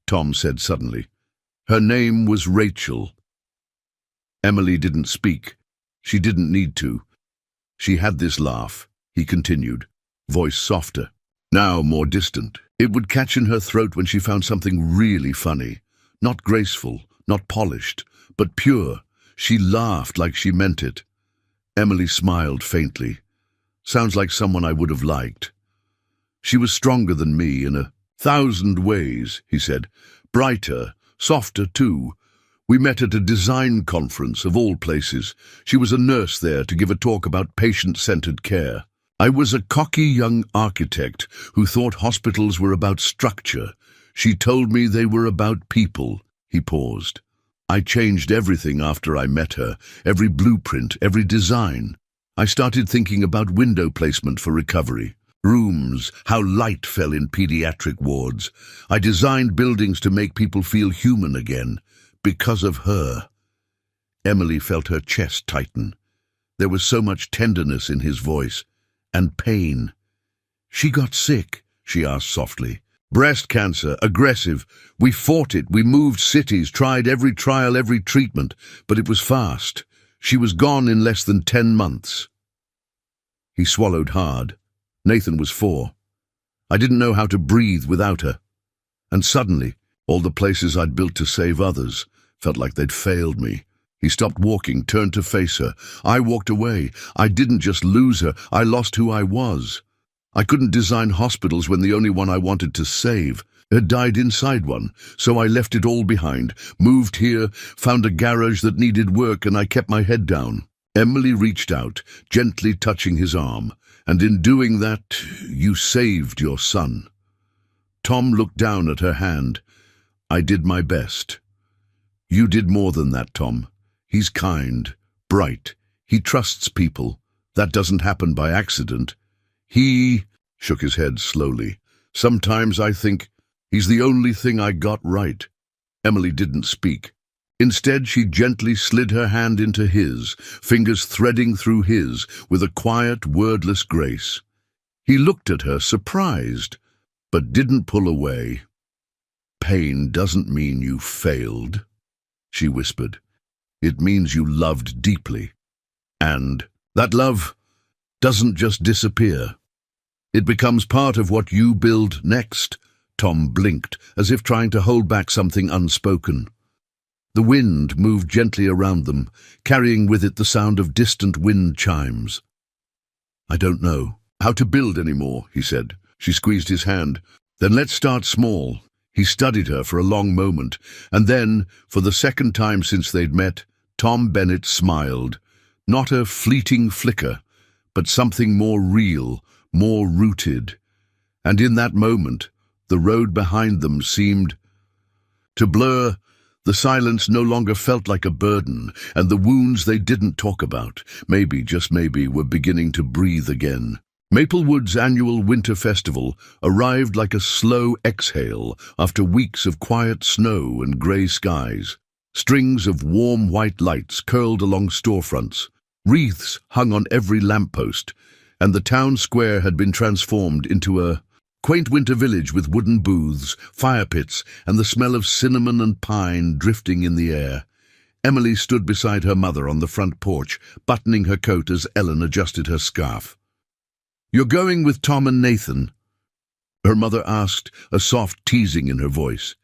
Tom said suddenly. "Her name was Rachel." Emily didn't speak. She didn't need to. She had this laugh, he continued, voice softer, now more distant. It would catch in her throat when she found something really funny. Not graceful, not polished, but pure. She laughed like she meant it. Emily smiled faintly. "Sounds like someone I would have liked." "She was stronger than me in 1,000 ways," he said. "Brighter, softer too. We met at a design conference, of all places. She was a nurse there to give a talk about patient-centered care. I was a cocky young architect who thought hospitals were about structure. She told me they were about people." He paused. "I changed everything after I met her, every blueprint, every design. I started thinking about window placement for recovery, rooms, how light fell in pediatric wards. I designed buildings to make people feel human again, because of her." Emily felt her chest tighten. There was so much tenderness in his voice, and pain. "She got sick?" she asked softly. "Breast cancer, aggressive. We fought it, we moved cities, tried every trial, every treatment, but it was fast. She was gone in less than 10 months. He swallowed hard. Nathan was 4. I didn't know how to breathe without her. And suddenly, all the places I'd built to save others felt like they'd failed me. He stopped walking, turned to face her. I walked away. I didn't just lose her, I lost who I was. I couldn't design hospitals when the only one I wanted to save had died inside one, so I left it all behind, moved here, found a garage that needed work, and I kept my head down. Emily reached out, gently touching his arm, And in doing that, you saved your son. Tom looked down at her hand. I did my best. You did more than that, Tom. He's kind, bright. He trusts people. That doesn't happen by accident. He shook his head slowly. Sometimes I think he's the only thing I got right. Emily didn't speak. Instead, she gently slid her hand into his, fingers threading through his with a quiet, wordless grace. He looked at her, surprised, but didn't pull away. Pain doesn't mean you failed, she whispered. It means you loved deeply. And that love doesn't just disappear. It becomes part of what you build next. Tom blinked, as if trying to hold back something unspoken. The wind moved gently around them, carrying with it the sound of distant wind chimes. I don't know how to build anymore, he said. She squeezed his hand. Then let's start small. He studied her for a long moment, and then, for the second time since they'd met, Tom Bennett smiled. Not a fleeting flicker, but something more real, more rooted. And in that moment, the road behind them seemed to blur. The silence no longer felt like a burden, and the wounds they didn't talk about, maybe, just maybe, were beginning to breathe again. Maplewood's annual winter festival arrived like a slow exhale after weeks of quiet snow and grey skies. Strings of warm white lights curled along storefronts. Wreaths hung on every lamppost, and the town square had been transformed into a quaint winter village with wooden booths, fire pits, and the smell of cinnamon and pine drifting in the air. Emily stood beside her mother on the front porch, buttoning her coat as Ellen adjusted her scarf. "You're going with Tom and Nathan?" her mother asked, a soft teasing in her voice.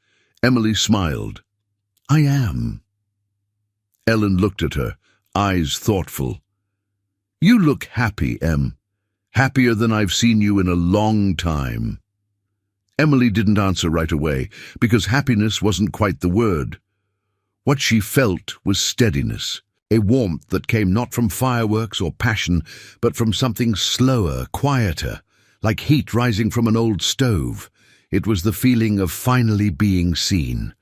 Emily smiled. "I am." Ellen looked at her, eyes thoughtful. "You look happy, Em. Happier than I've seen you in a long time." Emily didn't answer right away, because happiness wasn't quite the word. What she felt was steadiness, a warmth that came not from fireworks or passion, but from something slower, quieter, like heat rising from an old stove. It was the feeling of finally being seen,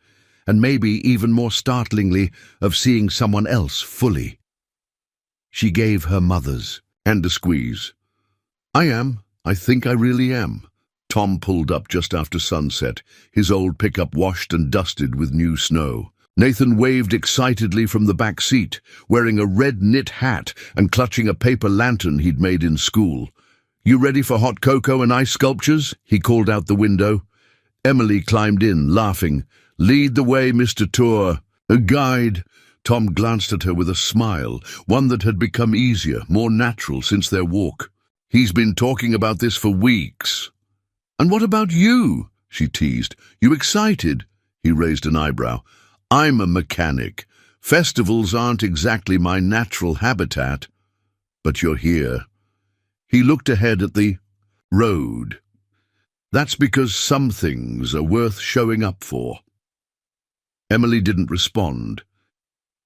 and maybe even more startlingly, of seeing someone else fully. She gave her mother's hand a squeeze. "I am. I think I really am." Tom pulled up just after sunset, his old pickup washed and dusted with new snow. Nathan waved excitedly from the back seat, wearing a red knit hat and clutching a paper lantern he'd made in school. "You ready for hot cocoa and ice sculptures?" he called out the window. Emily climbed in, laughing. "Lead the way, Mr. Tour. A guide." Tom glanced at her with a smile, one that had become easier, more natural since their walk. "He's been talking about this for weeks." "And what about you?" she teased. "You excited?" He raised an eyebrow. "I'm a mechanic. Festivals aren't exactly my natural habitat. But you're here." He looked ahead at the road. "That's because some things are worth showing up for." Emily didn't respond,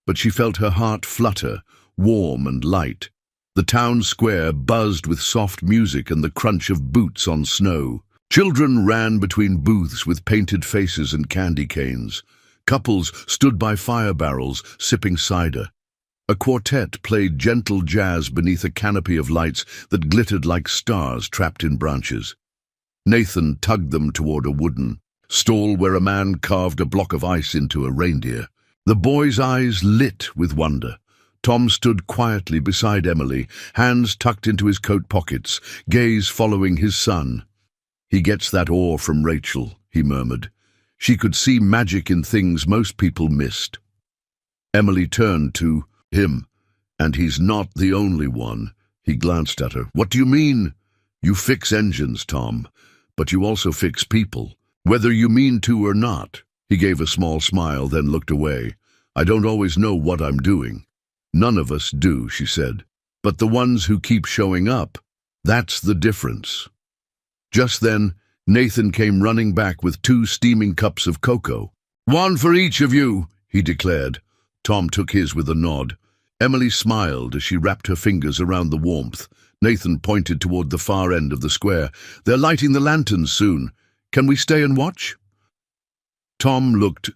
but she felt her heart flutter, warm and light. The town square buzzed with soft music and the crunch of boots on snow. Children ran between booths with painted faces and candy canes. Couples stood by fire barrels, sipping cider. A quartet played gentle jazz beneath a canopy of lights that glittered like stars trapped in branches. Nathan tugged them toward a wooden stall where a man carved a block of ice into a reindeer. The boy's eyes lit with wonder. Tom stood quietly beside Emily, hands tucked into his coat pockets, gaze following his son. "He gets that awe from Rachel," he murmured. She could see magic in things most people missed. Emily turned to him. "And he's not the only one." He glanced at her. "What do you mean?" "You fix engines, Tom, but you also fix people, whether you mean to or not." He gave a small smile, then looked away. "I don't always know what I'm doing." "None of us do," she said. "But the ones who keep showing up, that's the difference." Just then, Nathan came running back with 2 steaming cups of cocoa. "One for each of you," he declared. Tom took his with a nod. Emily smiled as she wrapped her fingers around the warmth. Nathan pointed toward the far end of the square. "They're lighting the lanterns soon. Can we stay and watch?" Tom looked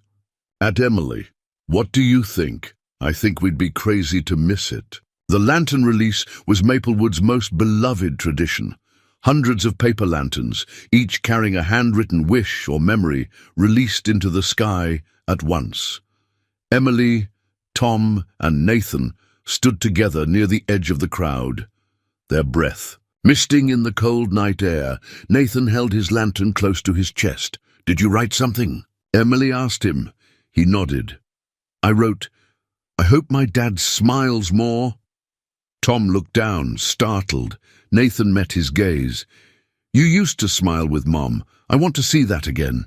at Emily. "What do you think? I think we'd be crazy to miss it." The lantern release was Maplewood's most beloved tradition. Hundreds of paper lanterns, each carrying a handwritten wish or memory, released into the sky at once. Emily, Tom, and Nathan stood together near the edge of the crowd, their breath misting in the cold night air. Nathan held his lantern close to his chest. "Did you write something?" Emily asked him. He nodded. "I wrote, 'I hope my dad smiles more.'" Tom looked down, startled. Nathan met his gaze. "You used to smile with Mom. I want to see that again."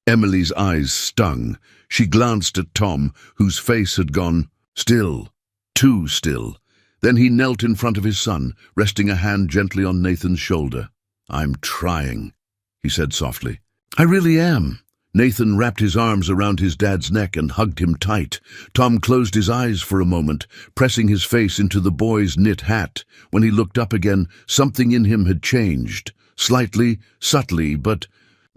Emily's eyes stung. She glanced at Tom, whose face had gone still, too still. Then he knelt in front of his son, resting a hand gently on Nathan's shoulder. "I'm trying," he said softly. "I really am." Nathan wrapped his arms around his dad's neck and hugged him tight. Tom closed his eyes for a moment, pressing his face into the boy's knit hat. When he looked up again, something in him had changed. Slightly, subtly, but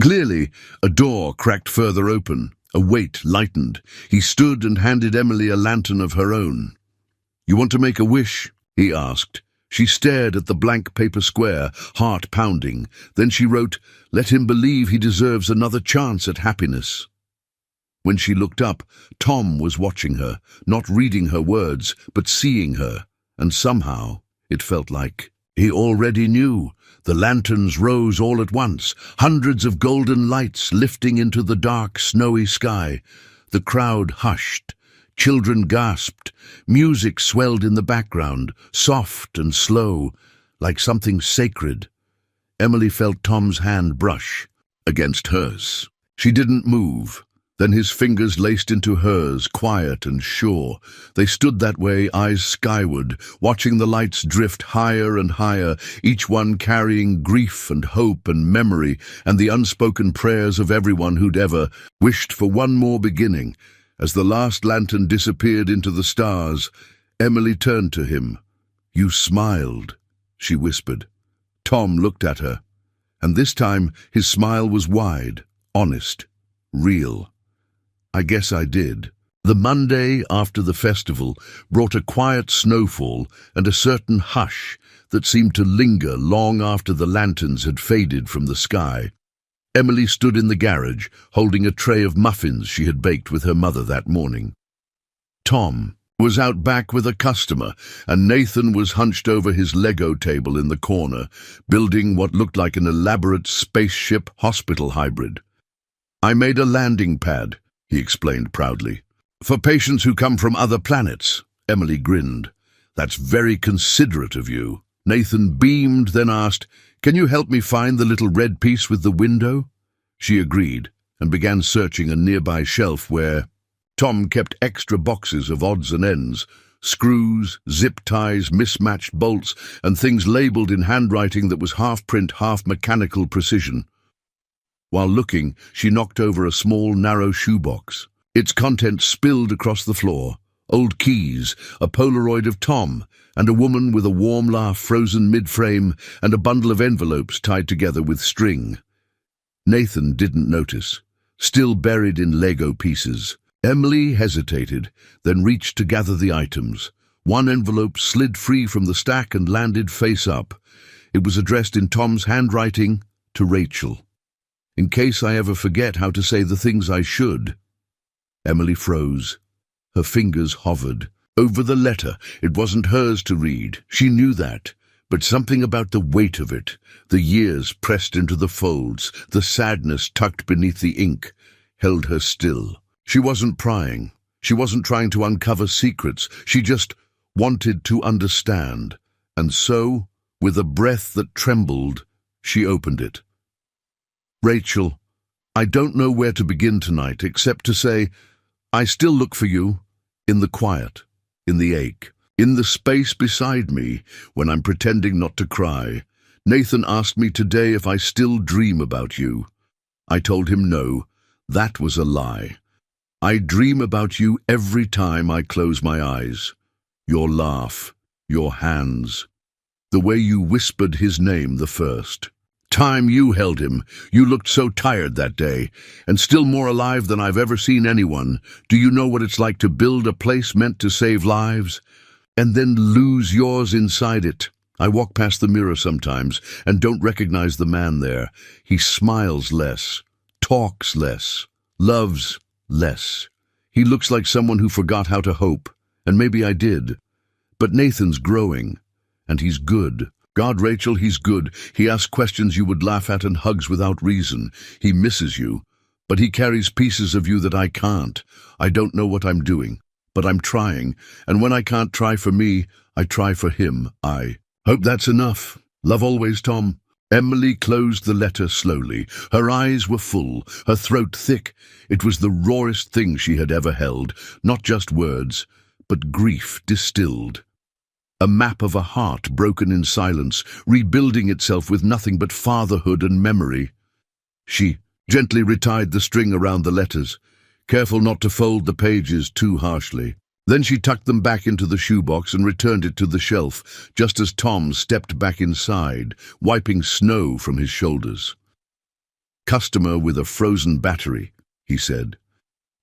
clearly. A door cracked further open. A weight lightened. He stood and handed Emily a lantern of her own. "You want to make a wish?" he asked. She stared at the blank paper square, heart pounding. Then she wrote, "Let him believe he deserves another chance at happiness." When she looked up, Tom was watching her, not reading her words, but seeing her. And somehow, it felt like he already knew. The lanterns rose all at once, hundreds of golden lights lifting into the dark, snowy sky. The crowd hushed. Children gasped. Music swelled in the background, soft and slow, like something sacred. Emily felt Tom's hand brush against hers. She didn't move. Then his fingers laced into hers, quiet and sure. They stood that way, eyes skyward, watching the lights drift higher and higher, each one carrying grief and hope and memory and the unspoken prayers of everyone who'd ever wished for one more beginning. As the last lantern disappeared into the stars, Emily turned to him. "You smiled," she whispered. Tom looked at her, and this time his smile was wide, honest, real. "I guess I did." The Monday after the festival brought a quiet snowfall and a certain hush that seemed to linger long after the lanterns had faded from the sky. Emily stood in the garage, holding a tray of muffins she had baked with her mother that morning. Tom was out back with a customer, and Nathan was hunched over his Lego table in the corner, building what looked like an elaborate spaceship hospital hybrid. "I made a landing pad," he explained proudly. "For patients who come from other planets." Emily grinned. "That's very considerate of you." Nathan beamed, then asked, "Can you help me find the little red piece with the window?" She agreed, and began searching a nearby shelf where Tom kept extra boxes of odds and ends, screws, zip ties, mismatched bolts, and things labeled in handwriting that was half print, half mechanical precision. While looking, she knocked over a small, narrow shoebox. Its contents spilled across the floor. Old keys, a Polaroid of Tom, and a woman with a warm laugh frozen mid-frame, and a bundle of envelopes tied together with string. Nathan didn't notice, still buried in Lego pieces. Emily hesitated, then reached to gather the items. One envelope slid free from the stack and landed face up. It was addressed in Tom's handwriting to Rachel. "In case I ever forget how to say the things I should." Emily froze. Her fingers hovered over the letter. It wasn't hers to read. She knew that. But something about the weight of it, the years pressed into the folds, the sadness tucked beneath the ink, held her still. She wasn't prying. She wasn't trying to uncover secrets. She just wanted to understand. And so, with a breath that trembled, she opened it. "Rachel, I don't know where to begin tonight except to say, I still look for you, in the quiet, in the ache, in the space beside me when I'm pretending not to cry. Nathan asked me today if I still dream about you. I told him no, that was a lie. I dream about you every time I close my eyes. Your laugh, your hands, The way you whispered his name the first time you held him. You looked so tired that day, and still more alive than I've ever seen anyone. Do you know what it's like to build a place meant to save lives, and then lose yours inside it? I walk past the mirror sometimes and don't recognize the man there. He smiles less, talks less, loves less. He looks like someone who forgot how to hope, and maybe I did. But Nathan's growing, and he's good. God, Rachel, he's good. He asks questions you would laugh at and hugs without reason. He misses you, but he carries pieces of you that I can't. I don't know what I'm doing, but I'm trying, and when I can't try for me, I try for him. I hope that's enough. Love always, Tom. Emily closed the letter slowly. Her eyes were full, her throat thick. It was the rawest thing she had ever held, not just words, but grief distilled. A map of a heart broken in silence, rebuilding itself with nothing but fatherhood and memory. She gently retied the string around the letters, careful not to fold the pages too harshly. Then she tucked them back into the shoebox and returned it to the shelf, just as Tom stepped back inside, wiping snow from his shoulders. "Customer with a frozen battery," he said.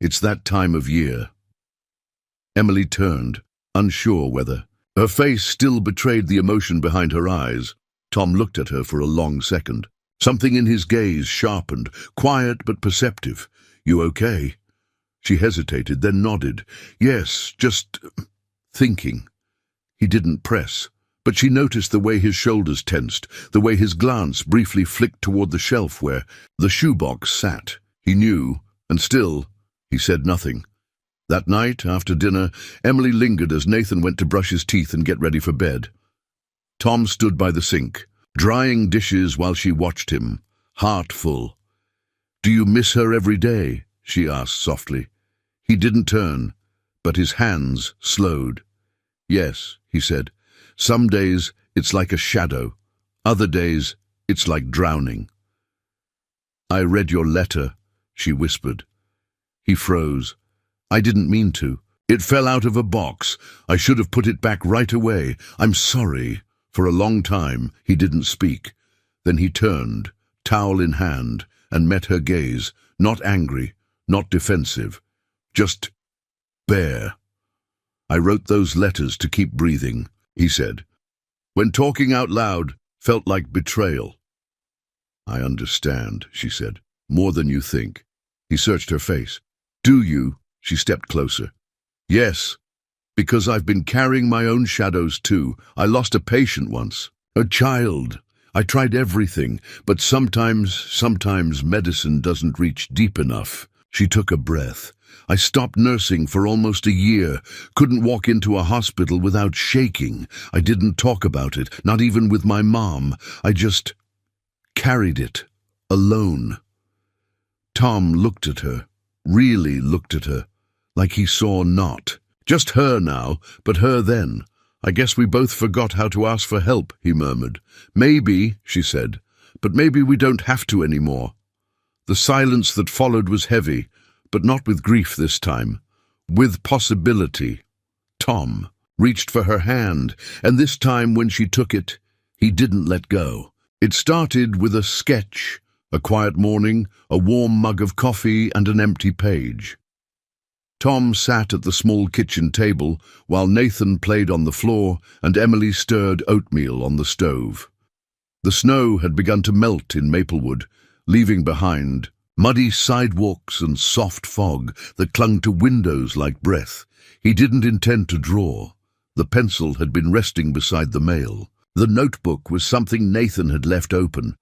"It's that time of year." Emily turned, unsure whether. Her face still betrayed the emotion behind her eyes. Tom looked at her for a long second. Something in his gaze sharpened, quiet but perceptive. "You okay?" She hesitated, then nodded. "Yes, just thinking." He didn't press, but she noticed the way his shoulders tensed, the way his glance briefly flicked toward the shelf where the shoebox sat. He knew, and still, he said nothing. That night, after dinner, Emily lingered as Nathan went to brush his teeth and get ready for bed. Tom stood by the sink, drying dishes while she watched him, heart full. "Do you miss her every day?" she asked softly. He didn't turn, but his hands slowed. "Yes," he said. "Some days it's like a shadow. Other days it's like drowning." "I read your letter," she whispered. He froze. "I didn't mean to. It fell out of a box. I should have put it back right away. I'm sorry." For a long time he didn't speak. Then he turned, towel in hand, and met her gaze, not angry, not defensive, just bare. "I wrote those letters to keep breathing," he said. "When talking out loud felt like betrayal." "I understand," she said, "more than you think." He searched her face. "Do you?" She stepped closer. "Yes, because I've been carrying my own shadows too. I lost a patient once, a child. I tried everything, but sometimes medicine doesn't reach deep enough." She took a breath. "I stopped nursing for almost a year, couldn't walk into a hospital without shaking. I didn't talk about it, not even with my mom. I just carried it, alone." Tom looked at her, really looked at her, like he saw not just her now, but her then. "I guess we both forgot how to ask for help," he murmured. "Maybe," she said, "but maybe we don't have to anymore." The silence that followed was heavy, but not with grief this time, with possibility. Tom reached for her hand, and this time when she took it, he didn't let go. It started with a sketch, a quiet morning, a warm mug of coffee, and an empty page. Tom sat at the small kitchen table while Nathan played on the floor and Emily stirred oatmeal on the stove. The snow had begun to melt in Maplewood, leaving behind muddy sidewalks and soft fog that clung to windows like breath. He didn't intend to draw. The pencil had been resting beside the mail. The notebook was something Nathan had left open,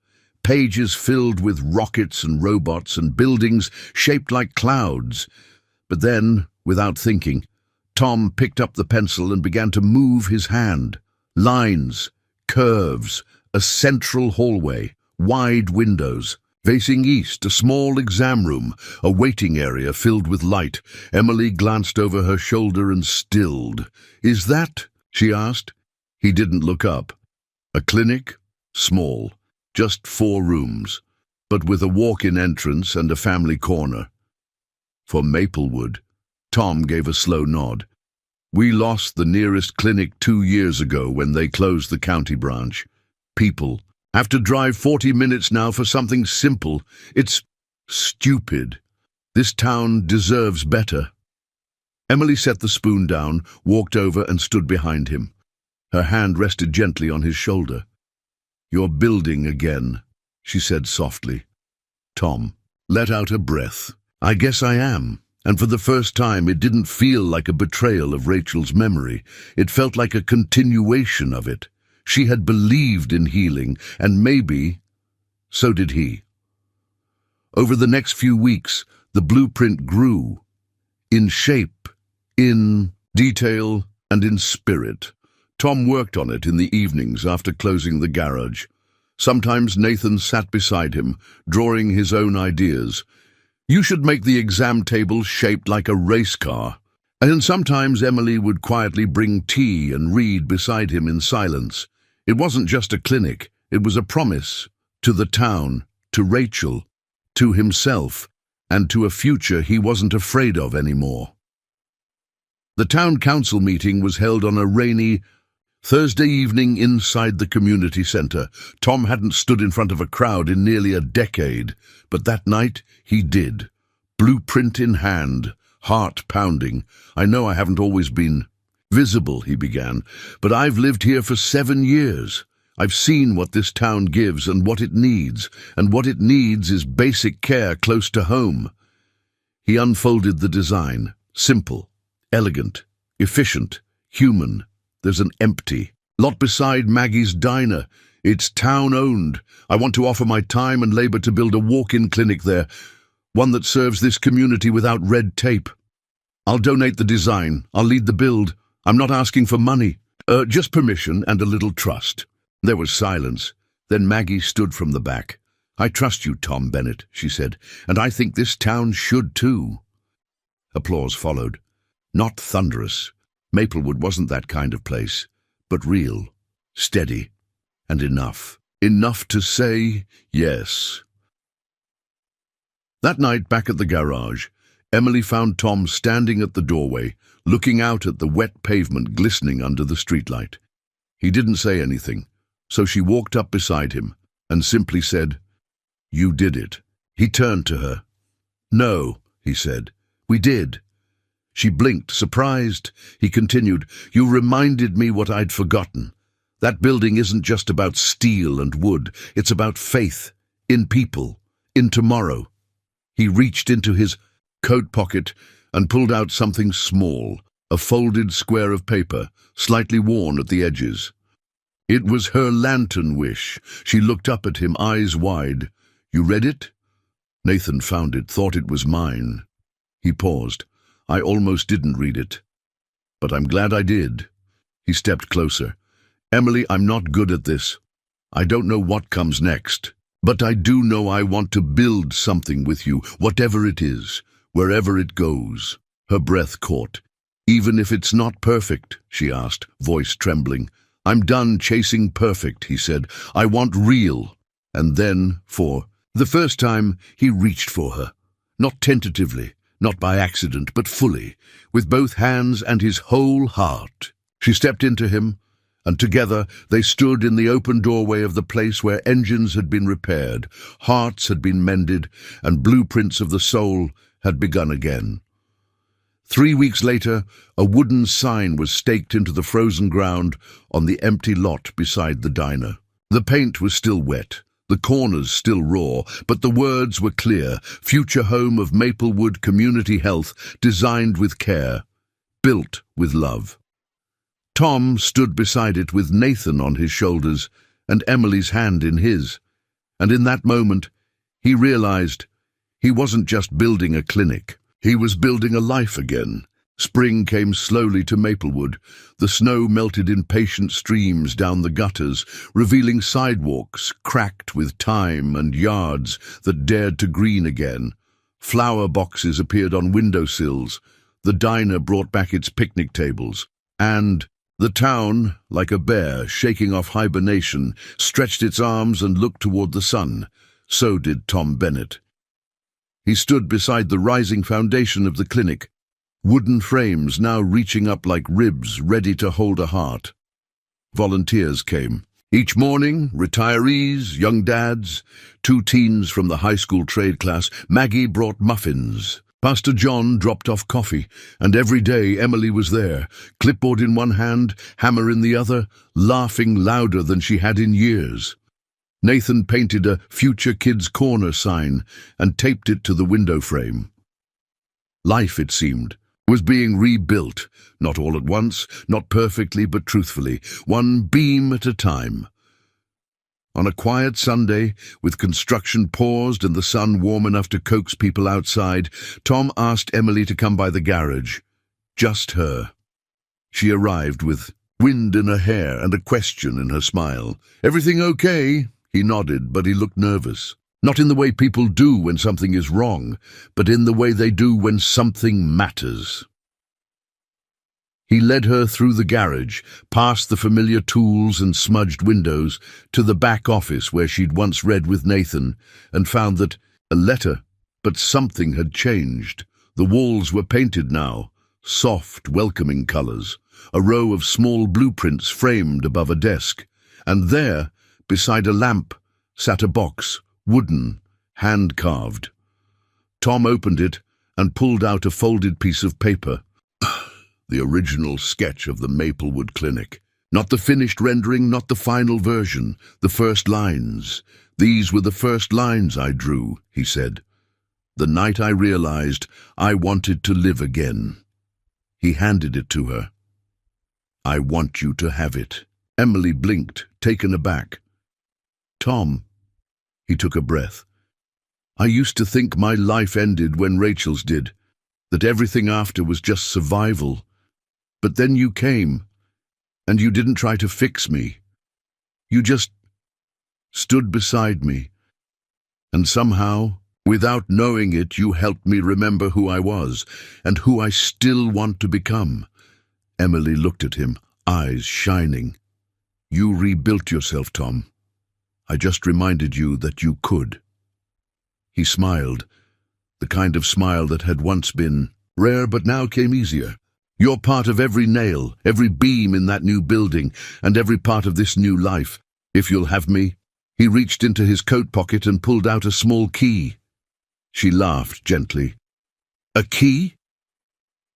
pages filled with rockets and robots and buildings shaped like clouds. But then, without thinking, Tom picked up the pencil and began to move his hand. Lines, curves, a central hallway, wide windows. Facing east, a small exam room, a waiting area filled with light. Emily glanced over her shoulder and stilled. "Is that?" she asked. He didn't look up. A clinic? Small, just 4 rooms, but with a walk-in entrance and a family corner. For Maplewood, Tom gave a slow nod. We lost the nearest clinic 2 years ago when they closed the county branch. People have to drive 40 minutes now for something simple. It's stupid. This town deserves better." Emily set the spoon down, walked over and stood behind him. Her hand rested gently on his shoulder. "You're building again," she said softly. Tom let out a breath. "I guess I am." And for the first time, it didn't feel like a betrayal of Rachel's memory. It felt like a continuation of it. She had believed in healing, and maybe so did he. Over the next few weeks, the blueprint grew. In shape, in detail, and in spirit. Tom worked on it in the evenings after closing the garage. Sometimes Nathan sat beside him, drawing his own ideas. "You should make the exam table shaped like a race car." And sometimes Emily would quietly bring tea and read beside him in silence. It wasn't just a clinic, it was a promise. To the town, to Rachel, to himself, and to a future he wasn't afraid of anymore. The town council meeting was held on a rainy Thursday evening inside the community center. Tom hadn't stood in front of a crowd in nearly a decade, but that night he did. Blueprint in hand, heart pounding. "I know I haven't always been visible," he began, "but I've lived here for 7 years. I've seen what this town gives and what it needs, and what it needs is basic care close to home." He unfolded the design. Simple, elegant, efficient, human. There's an empty lot beside Maggie's diner. It's town-owned. I want to offer my time and labor to build a walk-in clinic there, one that serves this community without red tape. I'll donate the design. I'll lead the build. I'm not asking for money, just permission and a little trust. There was silence. Then Maggie stood from the back. "I trust you, Tom Bennett," she said, "and I think this town should too." Applause followed. Not thunderous. Maplewood wasn't that kind of place, but real, steady, and enough. Enough to say yes. That night, back at the garage, Emily found Tom standing at the doorway, looking out at the wet pavement glistening under the streetlight. He didn't say anything, so she walked up beside him and simply said, "You did it." He turned to her. "No," he said, "we did." She blinked, surprised. He continued, "You reminded me what I'd forgotten. That building isn't just about steel and wood. It's about faith, in people, in tomorrow." He reached into his coat pocket and pulled out something small, a folded square of paper, slightly worn at the edges. It was her lantern wish. She looked up at him, eyes wide. "You read it?" Nathan found it, thought it was mine. He paused. "I almost didn't read it, but I'm glad I did." He stepped closer. "Emily, I'm not good at this. I don't know what comes next, but I do know I want to build something with you, whatever it is, wherever it goes." Her breath caught. "Even if it's not perfect?" she asked, voice trembling. "I'm done chasing perfect," he said. "I want real." And then, for the first time, he reached for her. Not tentatively, not by accident, but fully, with both hands and his whole heart. She stepped into him, and together they stood in the open doorway of the place where engines had been repaired, hearts had been mended, and blueprints of the soul had begun again. 3 weeks later, a wooden sign was staked into the frozen ground on the empty lot beside the diner. The paint was still wet, the corners still raw, but the words were clear: "Future home of Maplewood Community Health, designed with care, built with love." Tom stood beside it with Nathan on his shoulders and Emily's hand in his. And in that moment, he realized he wasn't just building a clinic. He was building a life again. Spring came slowly to Maplewood. The snow melted in patient streams down the gutters, revealing sidewalks cracked with time and yards that dared to green again. Flower boxes appeared on windowsills. The diner brought back its picnic tables. And the town, like a bear shaking off hibernation, stretched its arms and looked toward the sun. So did Tom Bennett. He stood beside the rising foundation of the clinic, wooden frames now reaching up like ribs ready to hold a heart. Volunteers came. Each morning, retirees, young dads, 2 teens from the high school trade class. Maggie brought muffins. Pastor John dropped off coffee, and every day Emily was there, clipboard in one hand, hammer in the other, laughing louder than she had in years. Nathan painted a Future Kids Corner sign and taped it to the window frame. Life, it seemed, was being rebuilt, not all at once, not perfectly, but truthfully, one beam at a time. On a quiet Sunday, with construction paused and the sun warm enough to coax people outside, Tom asked Emily to come by the garage. Just her. She arrived with wind in her hair and a question in her smile. "Everything okay?" He nodded, but he looked nervous. Not in the way people do when something is wrong, but in the way they do when something matters. He led her through the garage, past the familiar tools and smudged windows, to the back office where she'd once read with Nathan, and found that a letter, but something had changed. The walls were painted now, soft, welcoming colors, a row of small blueprints framed above a desk, and there, beside a lamp, sat a box, wooden, hand-carved. Tom opened it and pulled out a folded piece of paper. The original sketch of the Maplewood Clinic. Not the finished rendering, not the final version, the first lines. "These were the first lines I drew," he said. "The night I realized I wanted to live again." He handed it to her. "I want you to have it." Emily blinked, taken aback. "Tom," he took a breath. "I used to think my life ended when Rachel's did, that everything after was just survival. But then you came, and you didn't try to fix me. You just stood beside me. And somehow, without knowing it, you helped me remember who I was, and who I still want to become." Emily looked at him, eyes shining. "You rebuilt yourself, Tom. I just reminded you that you could." He smiled, the kind of smile that had once been rare but now came easier. "You're part of every nail, every beam in that new building, and every part of this new life, if you'll have me." He reached into his coat pocket and pulled out a small key. She laughed gently. "A key?"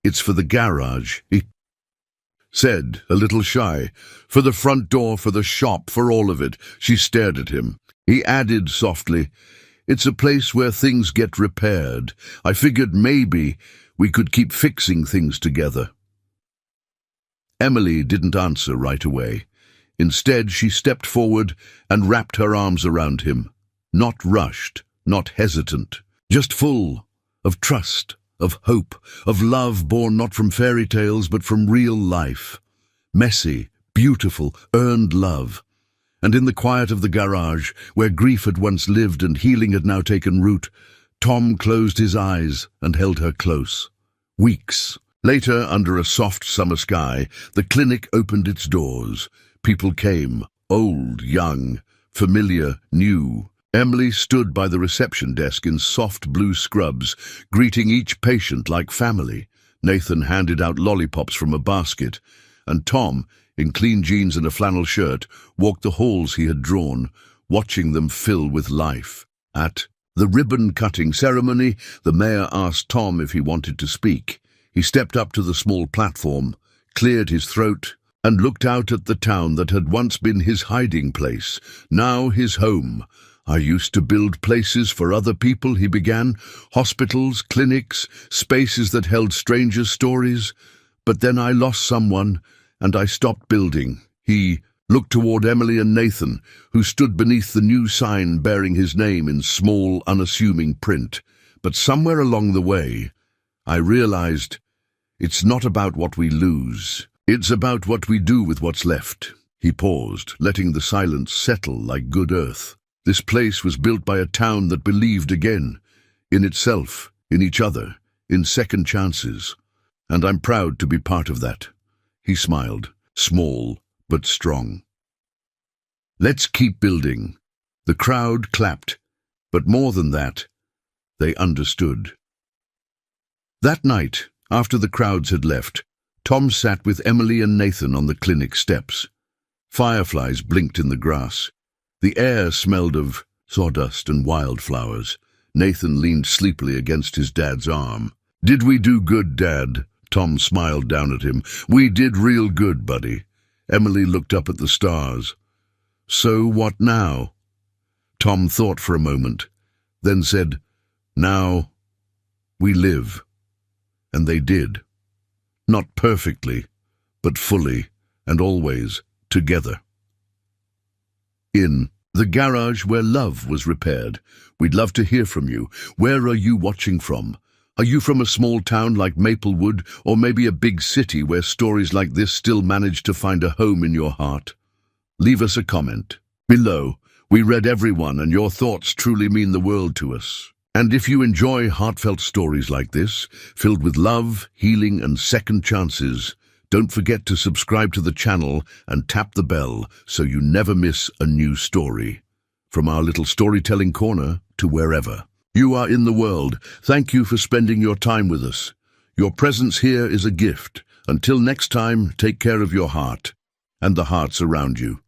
"It's for the garage," he said, a little shy. "For the front door, for the shop, for all of it." She stared at him. He added softly, "It's a place where things get repaired. I figured maybe we could keep fixing things together." Emily didn't answer right away. Instead, she stepped forward and wrapped her arms around him. Not rushed, not hesitant, just full of trust, of hope, of love born not from fairy tales but from real life. Messy, beautiful, earned love. And in the quiet of the garage, where grief had once lived and healing had now taken root, Tom closed his eyes and held her close. Weeks later, under a soft summer sky, the clinic opened its doors. People came, old, young, familiar, new. Emily stood by the reception desk in soft blue scrubs, greeting each patient like family. Nathan handed out lollipops from a basket, and Tom, in clean jeans and a flannel shirt, walked the halls he had drawn, watching them fill with life. At the ribbon-cutting ceremony, the mayor asked Tom if he wanted to speak. He stepped up to the small platform, cleared his throat, and looked out at the town that had once been his hiding place, now his home. "I used to build places for other people," he began, "hospitals, clinics, spaces that held strangers' stories. But then I lost someone, and I stopped building." He looked toward Emily and Nathan, who stood beneath the new sign bearing his name in small, unassuming print. "But somewhere along the way, I realized it's not about what we lose. It's about what we do with what's left." He paused, letting the silence settle like good earth. This place was built by a town that believed again, in itself, in each other, in second chances. And I'm proud to be part of that. He smiled, small but strong. "Let's keep building." The crowd clapped, but more than that, they understood. That night, After the crowds had left, Tom sat with Emily and Nathan on the clinic steps. Fireflies blinked in the grass. The air smelled of sawdust and wildflowers. Nathan leaned sleepily against his dad's arm. "Did we do good, Dad?" Tom smiled down at him. "We did real good, buddy." Emily looked up at the stars. "So what now?" Tom thought for a moment, then said, "Now we live." And they did. Not perfectly, but fully and always together. In the garage where love was repaired. We'd love to hear from you. Where are you watching from? Are you from a small town like Maplewood, or maybe a big city where stories like this still manage to find a home in your heart? Leave us a comment below. We read everyone, and your thoughts truly mean the world to us. And if you enjoy heartfelt stories like this, filled with love, healing, and second chances, don't forget to subscribe to the channel and tap the bell so you never miss a new story. From our little storytelling corner to wherever you are in the world, thank you for spending your time with us. Your presence here is a gift. Until next time, take care of your heart and the hearts around you.